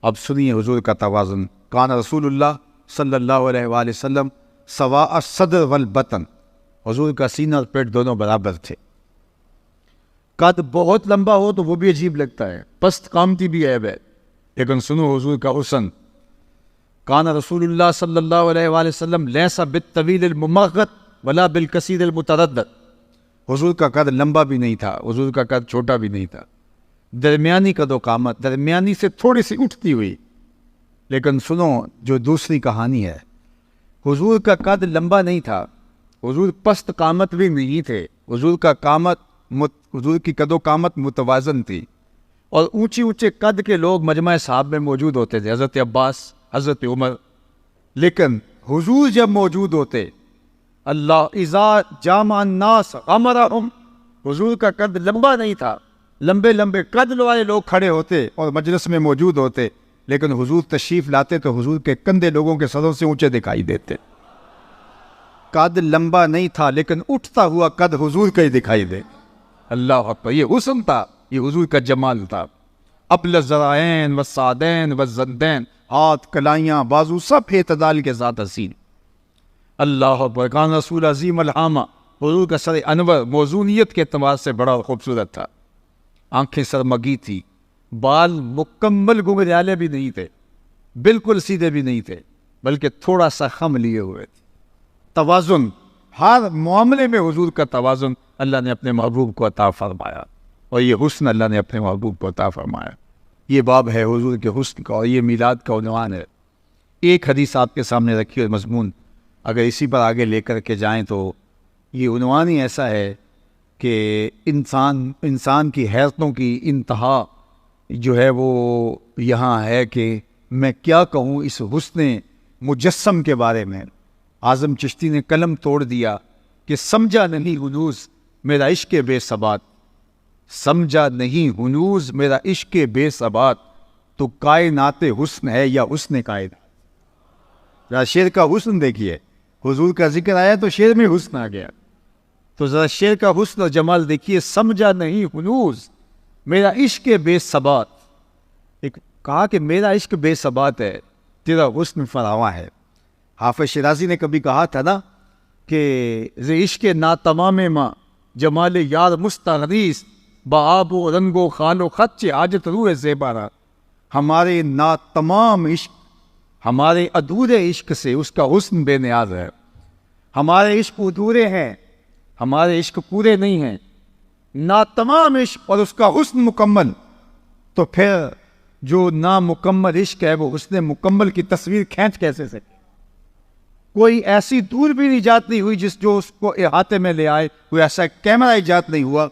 اب سنیے حضور کا توازن، کان رسول اللہ صلی اللہ علیہ وآلہ وسلم سواء الصدر والبطن، حضور کا سینہ اور پیٹ دونوں برابر تھے۔ قد بہت لمبا ہو تو وہ بھی عجیب لگتا ہے، پست قامتی بھی عیب ہے، لیکن سنو حضور کا حسن، کان رسول اللہ صلی اللہ علیہ وآلہ وسلم لیس بالطویل الممغط ولا بالکثیر المتردد، حضور کا قد لمبا بھی نہیں تھا، حضور کا قد چھوٹا بھی نہیں تھا، درمیانی قد و قامت، درمیانی سے تھوڑی سی اٹھتی ہوئی۔ لیکن سنو جو دوسری کہانی ہے، حضور کا قد لمبا نہیں تھا، حضور پست قامت بھی نہیں تھے، حضور کی قد و قامت متوازن تھی، اور اونچے اونچے قد کے لوگ مجمع صحاب میں موجود ہوتے تھے، حضرت عباس، حضرت عمر، لیکن حضور جب موجود ہوتے، اللہ اذا جامع الناس غمرہم، حضور کا قد لمبا نہیں تھا، لمبے لمبے قد والے لوگ کھڑے ہوتے اور مجلس میں موجود ہوتے، لیکن حضور تشریف لاتے تو حضور کے کندھے لوگوں کے سروں سے اونچے دکھائی دیتے۔ قد لمبا نہیں تھا لیکن اٹھتا ہوا قد حضور کا ہی دکھائی دے۔ اللہ اکبر! یہ حسن تھا، یہ حضور کا جمال تھا۔ ابل الذرائین والسعدین والزندین، ہاتھ، کلائیاں، بازو سب اعتدال کے ساتھ حسین۔ اللہ اکبر! کان رسول عظیم الحامہ حضور کا سر انور موزونیت کے اعتبار سے بڑا خوبصورت تھا، آنکھیں سرمگی تھی، بال مکمل گھنگریالے بھی نہیں تھے، بالکل سیدھے بھی نہیں تھے، بلکہ تھوڑا سا خم لیے ہوئے تھے۔ توازن، ہر معاملے میں حضور کا توازن اللہ نے اپنے محبوب کو عطا فرمایا، اور یہ حسن اللہ نے اپنے محبوب کو عطا فرمایا۔ یہ باب ہے حضور کے حسن کا، اور یہ میلاد کا عنوان ہے۔ ایک حدیث آپ کے سامنے رکھی اور مضمون اگر اسی پر آگے لے کر کے جائیں تو یہ عنوان ہی ایسا ہے کہ انسان کی حیرتوں کی انتہا جو ہے وہ یہاں ہے کہ میں کیا کہوں اس حسن مجسم کے بارے میں۔ اعظم چشتی نے قلم توڑ دیا کہ سمجھا نہیں ہنوز میرا عشق بے ثبات، سمجھا نہیں ہنوز میرا عشق بے ثبات، تو کائنات حسن ہے یا حسن کائنات۔ ذرا شعر کا حسن دیکھیے، حضور کا ذکر آیا تو شعر میں حسن آ گیا، تو ذرا شعر کا حسن اور جمال دیکھیے۔ سمجھا نہیں ہنوز میرا عشق بے ثبات، ایک کہا کہ میرا عشق بے ثبات ہے، تیرا حسن فراواں ہے۔ حافظ شیرازی نے کبھی کہا تھا نا کہ ز عشق ناتمام ماں جمال یار مستغریس، بآب و رنگ و خال و خط حاجت روح زیبارہ۔ ہمارے ناتمام عشق، ہمارے ادھورے عشق سے اس کا حسن بے نیاز ہے۔ ہمارے عشق ادھورے ہیں، ہمارے عشق پورے نہیں ہیں، ناتمام عشق اور اس کا حسن مکمل، تو پھر جو نامکمل عشق ہے وہ حسن مکمل کی تصویر کھینچ کیسے سکے؟ کوئی ایسی دور بھی ایجاد نہیں ہوئی جو اس کو احاطے میں لے آئے، کوئی ایسا کیمرہ ایجاد نہیں ہوا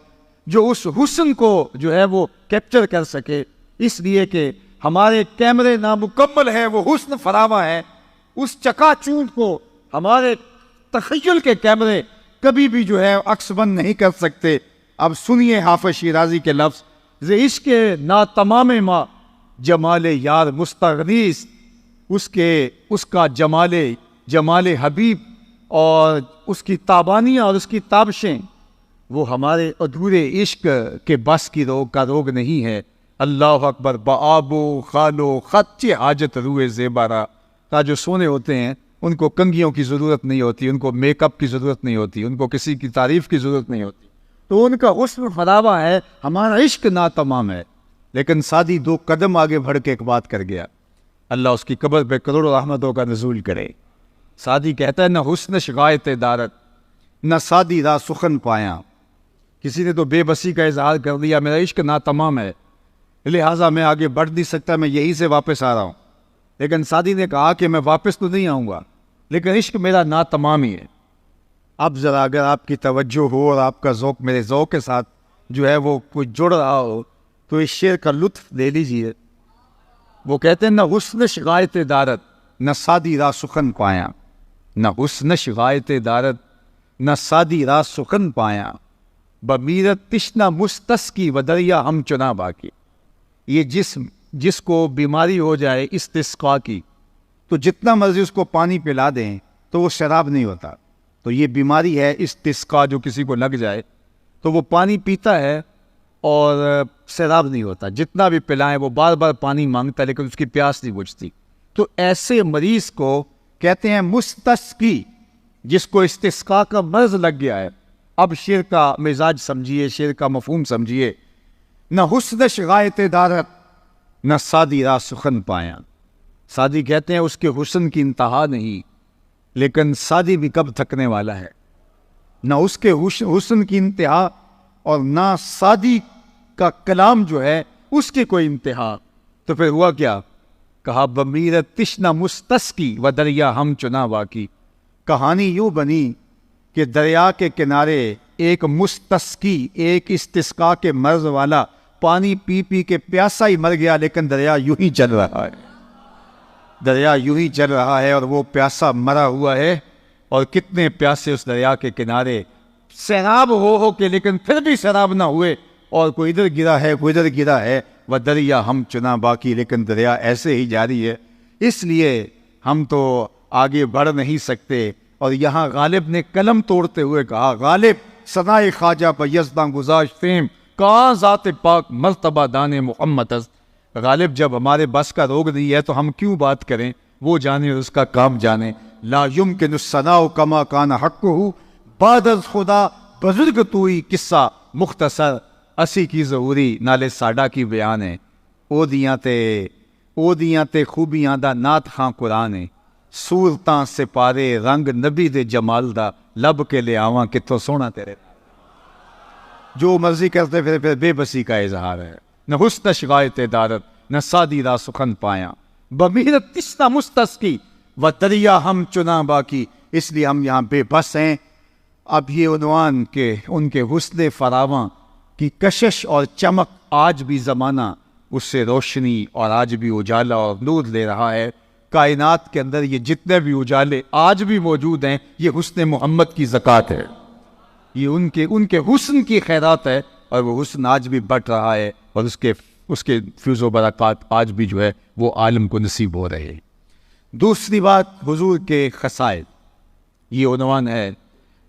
جو اس حسن کو جو ہے وہ کیپچر کر سکے، اس لیے کہ ہمارے کیمرے نامکمل ہیں، وہ حسن فراواں ہے۔ اس چکا چوند کو ہمارے تخیل کے کیمرے کبھی بھی جو ہے عکس بند نہیں کر سکتے۔ اب سنیے حافظ شیرازی کے لفظ، ز عشق ناتمام ماں جمال یار مستغریس، اس کا جمال حبیب اور اس کی تابانیاں اور اس کی تابشیں وہ ہمارے ادھورے عشق کے بس کی روگ نہیں ہے۔ اللہ اکبر، بآب و خال و خط حاجت روح زیبارہ۔ کا جو سونے ہوتے ہیں ان کو کنگھیوں کی ضرورت نہیں ہوتی، ان کو میک اپ کی ضرورت نہیں ہوتی، ان کو کسی کی تعریف کی ضرورت نہیں ہوتی، تو ان کا حسن فراواں ہے، ہمارا عشق ناتمام ہے۔ لیکن سادی دو قدم آگے بڑھ کے ایک بات کر گیا، اللہ اس کی قبر پہ کروڑوں رحمتوں کا نزول کرے۔ سادی کہتا ہے، نہ حسن شغایت دارت، نہ سادی را سخن پایا۔ کسی نے تو بے بسی کا اظہار کر دیا، میرا عشق ناتمام ہے، لہٰذا میں آگے بڑھ نہیں سکتا، میں یہیں سے واپس آ رہا ہوں۔ لیکن سادی نے کہا کہ میں واپس تو نہیں آؤں گا، لیکن عشق میرا ناتمام ہی ہے۔ اب ذرا اگر آپ کی توجہ ہو اور آپ کا ذوق میرے ذوق کے ساتھ جو ہے وہ کوئی جڑ رہا ہو تو اس شعر کا لطف لے لیجئے۔ وہ کہتے ہیں، نہ حسن شغایت دارت، نہ سادی را سخن پایا، نہ حسن شغایت دارت، نہ سادی را سخن پایا، بمیرت تشنا مستسقی و دریا ہم چنا باقی۔ یہ جس کو بیماری ہو جائے استسقا کی، تو جتنا مرضی اس کو پانی پلا دیں تو وہ شراب نہیں ہوتا۔ تو یہ بیماری ہے استسقا، جو کسی کو لگ جائے تو وہ پانی پیتا ہے اور سیراب نہیں ہوتا، جتنا بھی پلائیں وہ بار بار پانی مانگتا ہے لیکن اس کی پیاس نہیں بجھتی۔ تو ایسے مریض کو کہتے ہیں مستسقی، جس کو استسقا کا مرض لگ گیا ہے۔ اب شعر کا مزاج سمجھیے، شعر کا مفہوم سمجھیے، نہ حسن شغایت دارت، نہ سادی را سخن پایا۔ سادی کہتے ہیں اس کے حسن کی انتہا نہیں، لیکن سادی بھی کب تھکنے والا ہے، نہ اس کے حسن کی انتہا اور نہ سادی کا کلام جو ہے اس کی کوئی انتہا۔ تو پھر ہوا کیا؟ کہا، بمیرت تشنا مستسقی و دریا ہم چنا واقعی۔ کہانی یوں بنی کہ دریا کے کنارے ایک مستسقی، ایک استسقا کے مرض والا پانی پی پی کے پیاسا ہی مر گیا، لیکن دریا یوں ہی چل رہا ہے، دریا یوں ہی چل رہا ہے اور وہ پیاسا مرا ہوا ہے۔ اور کتنے پیاسے اس دریا کے کنارے سیراب ہو کے، لیکن پھر بھی سیراب نہ ہوئے، اور کوئی ادھر گرا ہے کوئی ادھر گرا ہے، وہ دریا ہم چنا باقی، لیکن دریا ایسے ہی جاری ہے۔ اس لیے ہم تو آگے بڑھ نہیں سکتے۔ اور یہاں غالب نے قلم توڑتے ہوئے کہا، غالب ثنائے خواجہ بیزداں گزاشت فیم، کہاں ذات پاک مرتبہ دان محمد از۔ غالب جب ہمارے بس کا روگ نہیں ہے تو ہم کیوں بات کریں، وہ جانے اور اس کا کام جانے۔ لا یمکن الثناء کما کان حقہ، بعد از خدا بزرگ توئی قصہ مختصر اسی کی ضروری نالے ساڈا کی بیان ہے او دیاں تے خوبیاں دا نات خاں قرآن ہے صورتاں سپارے رنگ نبی دے جمال دا لب کے لے آواں کتوں سونا تیرے جو مرضی کرتے پھر بے بسی کا اظہار ہے نہ حسن شغایت دارت نہ سادی را سخن پایا بمیرت تسنا مستسقی و دریا ہم چنا باقی اس لیے ہم یہاں بے بس ہیں. اب یہ عنوان کہ ان کے حسن فراواں کی کشش اور چمک آج بھی زمانہ اس سے روشنی اور آج بھی اجالا اور نور لے رہا ہے. کائنات کے اندر یہ جتنے بھی اجالے آج بھی موجود ہیں یہ حسن محمد کی زکوٰۃ ہے, یہ ان کے حسن کی خیرات ہے, اور وہ حسن آج بھی بڑھ رہا ہے اور اس کے فیض و برکات آج بھی جو ہے وہ عالم کو نصیب ہو رہے ہیں. دوسری بات حضور کے خصائل, یہ عنوان ہے.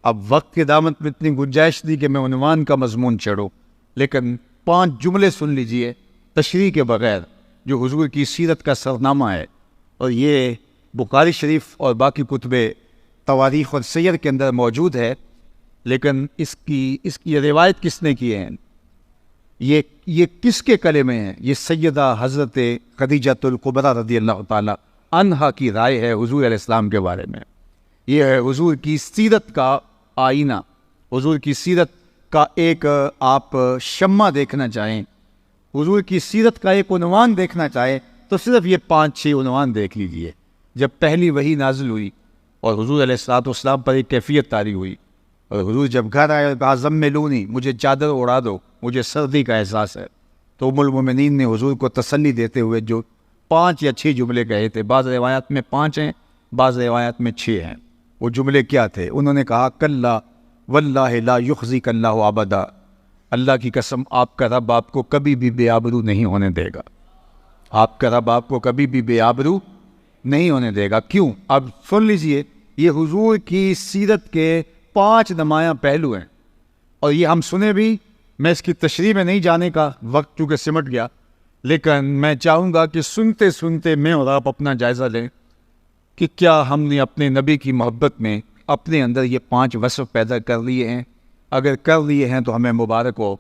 اب وقت کی دامت میں اتنی گنجائش دی کہ میں عنوان کا مضمون چھڑوں, لیکن 5 جملے سن لیجئے تشریح کے بغیر جو حضور کی سیرت کا سرنامہ ہے, اور یہ بخاری شریف اور باقی کتب تواریخ اور سیر کے اندر موجود ہے. لیکن اس کی روایت کس نے کی ہے, یہ کس کے کلمے ہیں؟ یہ سیدہ حضرت خدیجۃ الکبریٰ رضی اللہ تعالی عنہا کی رائے ہے حضور علیہ السلام کے بارے میں. یہ ہے حضور کی سیرت کا آئینہ, حضور کی سیرت کا ایک آپ شمع دیکھنا چاہیں, حضور کی سیرت کا ایک عنوان دیکھنا چاہیں تو صرف یہ 5-6 عنوان دیکھ لیجئے. جب پہلی وحی نازل ہوئی اور حضور علیہ السلام پر ایک کیفیت طاری ہوئی, اور حضور جب گھر آئے کہا زملونی, مجھے چادر اڑا دو, مجھے سردی کا احساس ہے, تو ام المومنین نے حضور کو تسلی دیتے ہوئے جو 5 یا 6 جملے کہے تھے, بعض روایات میں 5 ہیں, بعض روایات میں 6 ہیں. وہ جملے کیا تھے؟ انہوں نے کہا کلا واللہ لا یخزیک اللہ ابدا, اللہ کی قسم آپ کا رب آپ کو کبھی بھی بے آبرو نہیں ہونے دے گا, آپ کا رب آپ کو کبھی بھی بے آبرو نہیں ہونے دے گا. کیوں؟ اب سن لیجئے, یہ حضور کی سیرت کے 5 نمایاں پہلو ہیں, اور یہ ہم سنے بھی. میں اس کی تشریح میں نہیں جانے کا وقت چونکہ سمٹ گیا, لیکن میں چاہوں گا کہ سنتے سنتے میں اور آپ اپنا جائزہ لیں کہ کیا ہم نے اپنے نبی کی محبت میں اپنے اندر یہ 5 وصف پیدا کر لیے ہیں. اگر کر لیے ہیں تو ہمیں مبارک ہو,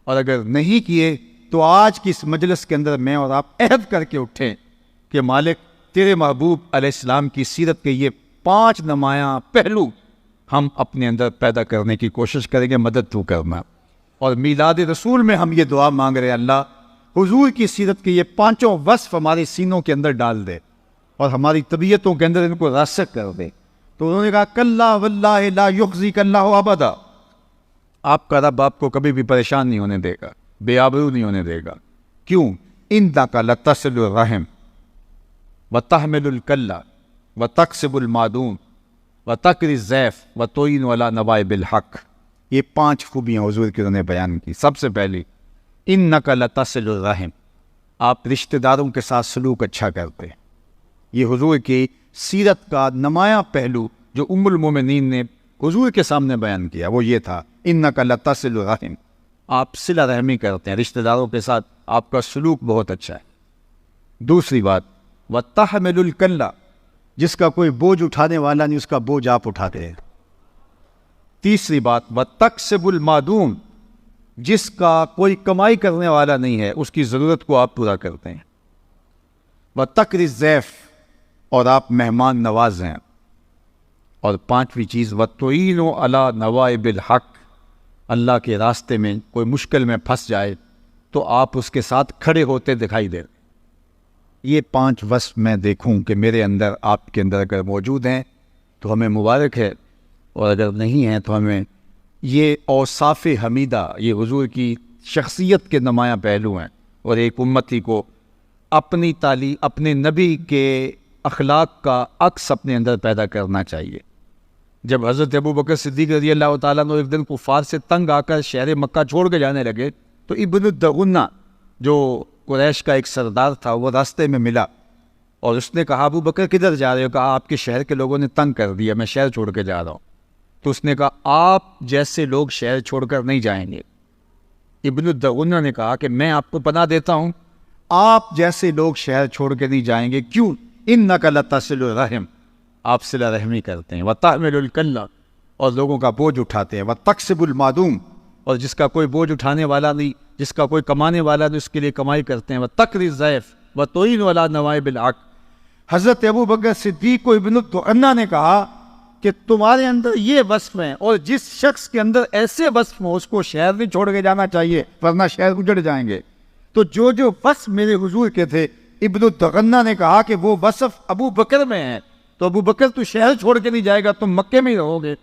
اور اگر نہیں کیے تو آج کی اس مجلس کے اندر میں اور آپ عہد کر کے اٹھیں کہ مالک تیرے محبوب علیہ السلام کی سیرت کے یہ 5 نمایاں پہلو ہم اپنے اندر پیدا کرنے کی کوشش کریں گے, مدد تو کرنا. اور میلاد رسول میں ہم یہ دعا مانگ رہے ہیں, اللہ حضور کی سیرت کے یہ 5 وصف ہمارے سینوں کے اندر ڈال دے اور ہماری طبیعتوں کے اندر ان کو راسخ کر دے. تو انہوں نے کہا کلا واللہ لا یخزیک اللہ ابدا, آپ کا رب آپ کو کبھی بھی پریشان نہیں ہونے دے گا, بے آبرو نہیں ہونے دے گا. کیوں؟ انک لتصل الرحم وتحمل الکلہ وتکسب المعدوم وتقری الضیف وتعین علی نوائب الحق. یہ 5 خوبیاں حضور کی انہوں نے بیان کی. سب سے پہلی انک لتصل الرحم, آپ رشتہ داروں کے ساتھ سلوک اچھا کرتے. یہ حضور کی سیرت کا نمایاں پہلو جو ام المومنین نے حضور کے سامنے بیان کیا وہ یہ تھا, انک لتصل الرحم, آپ صلہ رحمی کرتے ہیں, رشتہ داروں کے ساتھ آپ کا سلوک بہت اچھا ہے. دوسری بات وتحمل الکلہ, جس کا کوئی بوجھ اٹھانے والا نہیں اس کا بوجھ آپ اٹھاتے ہیں. تیسری بات وتکسب المعدوم, جس کا کوئی کمائی کرنے والا نہیں ہے اس کی ضرورت کو آپ پورا کرتے ہیں. وتقری الضیف, اور آپ مہمان نواز ہیں. اور 5ویں چیز وتعین علی نوائب الحق, اللہ کے راستے میں کوئی مشکل میں پھنس جائے تو آپ اس کے ساتھ کھڑے ہوتے دکھائی دیں. یہ 5 وصف میں دیکھوں کہ میرے اندر آپ کے اندر اگر موجود ہیں تو ہمیں مبارک ہے, اور اگر نہیں ہیں تو ہمیں یہ اوصاف حمیدہ, یہ حضور کی شخصیت کے نمایاں پہلو ہیں. اور ایک امتی کو اپنی تعلیم, اپنے نبی کے اخلاق کا عکس اپنے اندر پیدا کرنا چاہیے. جب حضرت ابوبکر صدیق رضی اللہ تعالیٰ عنہ ایک دن کفار سے تنگ آ کر شہر مکہ چھوڑ کے جانے لگے تو ابن الدغنہ جو قریش کا ایک سردار تھا وہ راستے میں ملا, اور اس نے کہا ابوبکر کدھر جا رہے ہو؟ کہا آپ کے شہر کے لوگوں نے تنگ کر دیا, میں شہر چھوڑ کے جا رہا ہوں. تو اس نے کہا آپ جیسے لوگ شہر چھوڑ کر نہیں جائیں گے. ابن الدغنہ نے کہا کہ میں آپ کو پناہ دیتا ہوں, آپ جیسے لوگ شہر چھوڑ کے نہیں جائیں گے. کیوں؟ انک لتصل الرحم, آپ صلہ رحمی کرتے ہیں. وتحمل الکلہ, اور لوگوں کا بوجھ اٹھاتے ہیں، وَتَقْسِبُ الْمَعْدُومَ، اور جس کا کوئی بوجھ اٹھانے والا نہیں، جس کا کوئی کمانے والا نہیں، اس کے لیے کمائی کرتے ہیں، وَتَقْرِي الضَّيْفَ وَتُعِينُ عَلَىٰ نَوَائِبِ الْحَقِّ۔ حضرت ابو بکر صدیق کو ابن الدعنہ نے کہا کہ تمہارے اندر یہ وصف ہیں، اور جس شخص کے اندر ایسے وصف ہوں اس کو شہر نہیں چھوڑ کے جانا چاہیے ورنہ شہر اجڑ جائیں گے۔ تو جو وصف میرے حضور کے تھے، ابن الدعنہ نے کہا کہ وہ وصف ابو بکر میں ہیں، تو ابو بکر تو شہر چھوڑ کے نہیں جائے گا، تم مکے میں ہی رہو گے۔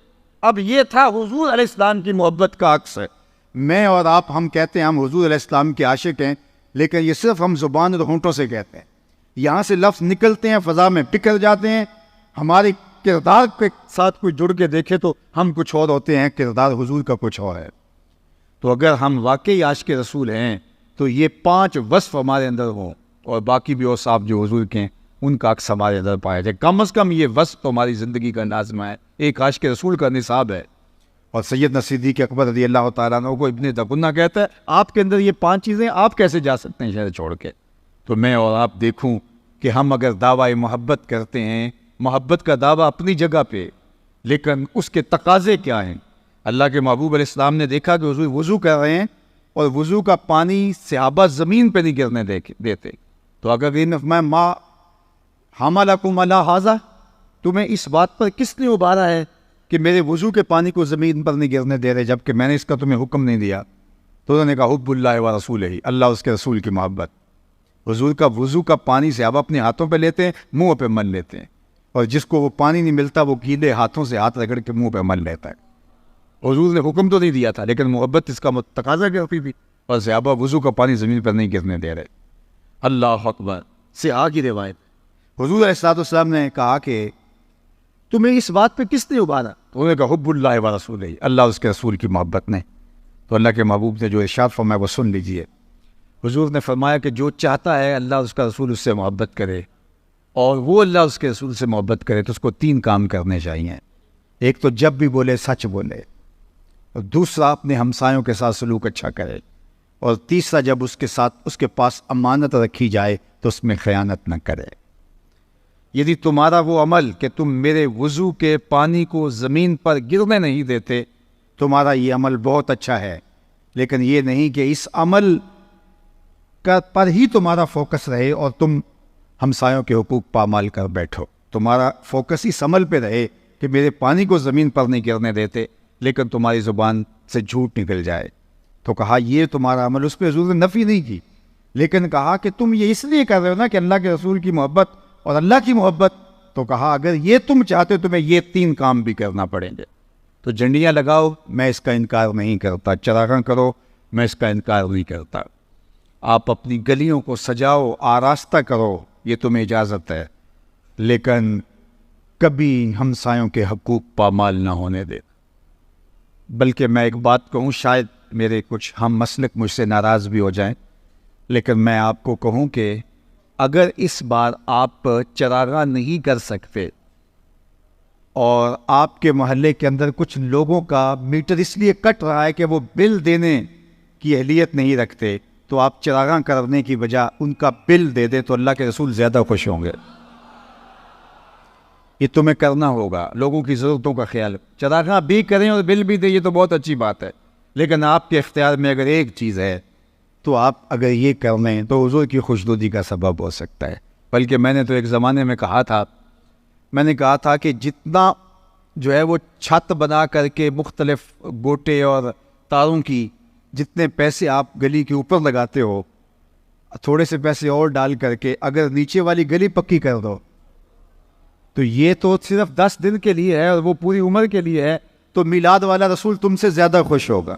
اب یہ تھا حضور علیہ السلام کی محبت کا عکس ہے۔ میں اور آپ ہم کہتے ہیں ہم حضور علیہ السلام کے عاشق ہیں، لیکن یہ صرف ہم زبان اور ہونٹوں سے کہتے ہیں، یہاں سے لفظ نکلتے ہیں فضا میں بکھر جاتے ہیں، ہمارے کردار کے ساتھ کوئی جڑ کے دیکھے تو ہم کچھ اور ہوتے ہیں، کردار حضور کا کچھ اور ہے۔ تو اگر ہم واقعی عاشق رسول ہیں تو یہ 5 وصف ہمارے اندر ہوں، اور باقی بھی اوصاف جو حضور کے ہیں ان کا عکس ہمارے اندر پایا جائے، کم از کم یہ وصف تو ہماری زندگی کا لازمہ ہے، ایک عاشق رسول کا نصاب ہے۔ اور سیدنا صدیق اکبر رضی اللہ تعالیٰ عنہ کو ابن دغنہ کہتا ہے آپ کے اندر یہ 5 چیزیں، آپ کیسے جا سکتے ہیں شہر چھوڑ کے؟ تو میں اور آپ دیکھوں کہ ہم اگر دعویٰ محبت کرتے ہیں، محبت کا دعویٰ اپنی جگہ پہ، لیکن اس کے تقاضے کیا ہیں؟ اللہ کے محبوب علیہ السلام نے دیکھا کہ حضور وضو کر رہے ہیں اور وضو کا پانی صحابہ زمین پہ نہیں گرنے دیتے، تو اگر یہ میں ما حملکم علی ھذا، تمہیں اس بات پر کس نے ابھارا ہے کہ میرے وضو کے پانی کو زمین پر نہیں گرنے دے رہے جبکہ میں نے اس کا تمہیں حکم نہیں دیا؟ تو انہوں نے کہا حب اللہ و رسولہ، اللہ اس کے رسول کی محبت۔ حضور کا وضو کا پانی صحابہ اپنے ہاتھوں پہ لیتے ہیں، منہ پہ مل لیتے ہیں، اور جس کو وہ پانی نہیں ملتا وہ گیلے ہاتھوں سے ہاتھ رگڑ کے منہ پہ مل لیتا ہے۔ حضور نے حکم تو نہیں دیا تھا لیکن محبت اس کا تقاضا کرتی تھی، اور صحابہ وضو کا پانی زمین پر نہیں گرنے دے رہے۔ اللہ اکبر، صحاح کی روایت۔ حضور علیہ السلام نے کہا کہ تمہیں اس بات پہ کس نے ابھارا؟ تو انہوں نے کہا حب اللہ و رسولہ، اللہ اس کے رسول کی محبت نے۔ تو اللہ کے محبوب نے جو ارشاد فرمایا وہ سن لیجئے۔ حضور نے فرمایا کہ جو چاہتا ہے اللہ اس کا رسول اس سے محبت کرے اور وہ اللہ اس کے رسول سے محبت کرے تو اس کو 3 کام کرنے چاہیے۔ ایک تو جب بھی بولے سچ بولے، اور دوسرا اپنے ہمسایوں کے ساتھ سلوک اچھا کرے، اور تیسرا جب اس کے پاس امانت رکھی جائے تو اس میں خیانت نہ کرے۔ یدی تمہارا وہ عمل کہ تم میرے وضو کے پانی کو زمین پر گرنے نہیں دیتے، تمہارا یہ عمل بہت اچھا ہے، لیکن یہ نہیں کہ اس عمل پر ہی تمہارا فوکس رہے اور تم ہمسایوں کے حقوق پامال کر بیٹھو۔ تمہارا فوکس اس عمل پہ رہے کہ میرے پانی کو زمین پر نہیں گرنے دیتے، لیکن تمہاری زبان سے جھوٹ نکل جائے۔ تو کہا یہ تمہارا عمل، اس پہ حضور نے نفی نہیں کی، لیکن کہا کہ تم یہ اس لیے کر رہے ہو نا کہ اللہ کے رسول کی محبت اور اللہ کی محبت، تو کہا اگر یہ تم چاہتے تمہیں یہ 3 کام بھی کرنا پڑیں گے۔ تو جھنڈیاں لگاؤ، میں اس کا انکار نہیں کرتا، چراغاں کرو، میں اس کا انکار نہیں کرتا، آپ اپنی گلیوں کو سجاؤ، آراستہ کرو، یہ تمہیں اجازت ہے، لیکن کبھی ہمسایوں کے حقوق پامال نہ ہونے دے۔ بلکہ میں ایک بات کہوں، شاید میرے کچھ ہم مسلک مجھ سے ناراض بھی ہو جائیں، لیکن میں آپ کو کہوں کہ اگر اس بار آپ چراغاں نہیں کر سکتے اور آپ کے محلے کے اندر کچھ لوگوں کا میٹر اس لیے کٹ رہا ہے کہ وہ بل دینے کی اہلیت نہیں رکھتے، تو آپ چراغاں کرنے کی بجائے ان کا بل دے دیں تو اللہ کے رسول زیادہ خوش ہوں گے۔ یہ تمہیں کرنا ہوگا، لوگوں کی ضرورتوں کا خیال۔ چراغاں بھی کریں اور بل بھی دیں، یہ تو بہت اچھی بات ہے، لیکن آپ کے اختیار میں اگر ایک چیز ہے تو آپ اگر یہ کر لیں تو حضور کی خوشنودی کا سبب ہو سکتا ہے۔ بلکہ میں نے تو ایک زمانے میں کہا تھا کہ جتنا جو ہے وہ چھت بنا کر کے مختلف گوٹے اور تاروں کی جتنے پیسے آپ گلی کے اوپر لگاتے ہو، تھوڑے سے پیسے اور ڈال کر کے اگر نیچے والی گلی پکی کر دو تو یہ تو صرف 10 دن کے لیے ہے اور وہ پوری عمر کے لیے ہے، تو میلاد والا رسول تم سے زیادہ خوش ہوگا۔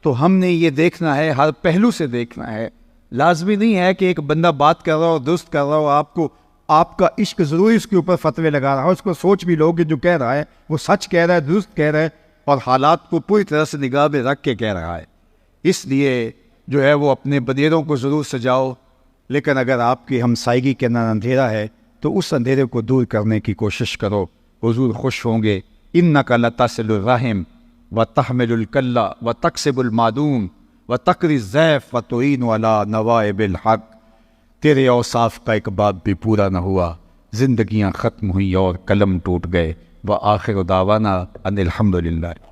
تو ہم نے یہ دیکھنا ہے، ہر پہلو سے دیکھنا ہے۔ لازمی نہیں ہے کہ ایک بندہ بات کر رہا ہو، درست کر رہا ہو، آپ کا عشق ضروری اس کے اوپر فتوے لگا رہا ہو، اس کو سوچ بھی لو کہ جو کہہ رہا ہے وہ سچ کہہ رہا ہے، درست کہہ رہا ہے، اور حالات کو پوری طرح سے نگاہ میں رکھ کے کہہ رہا ہے۔ اس لیے جو ہے وہ اپنے بدیروں کو ضرور سجاؤ، لیکن اگر آپ کی ہمسائیگی کے اندر اندھیرا ہے تو اس اندھیرے کو دور کرنے کی کوشش کرو، حضور خوش ہوں گے۔ اِنَّكَ لَتَصِلُ الرَّحِمَ وَتَحْمِلُ الْكَلَّ وَتَكْسِبُ الْمَعْدُومَ وَتَقْرِي الضَّيْفَ وَتُعِينُ عَلَىٰ نَوَائِبِ الْحَقِّ۔ تیرے اوصاف کا ایک باب بھی پورا نہ ہوا، زندگیاں ختم ہوئیں اور قلم ٹوٹ گئے، و آخر دعوانا ان الحمد للہ.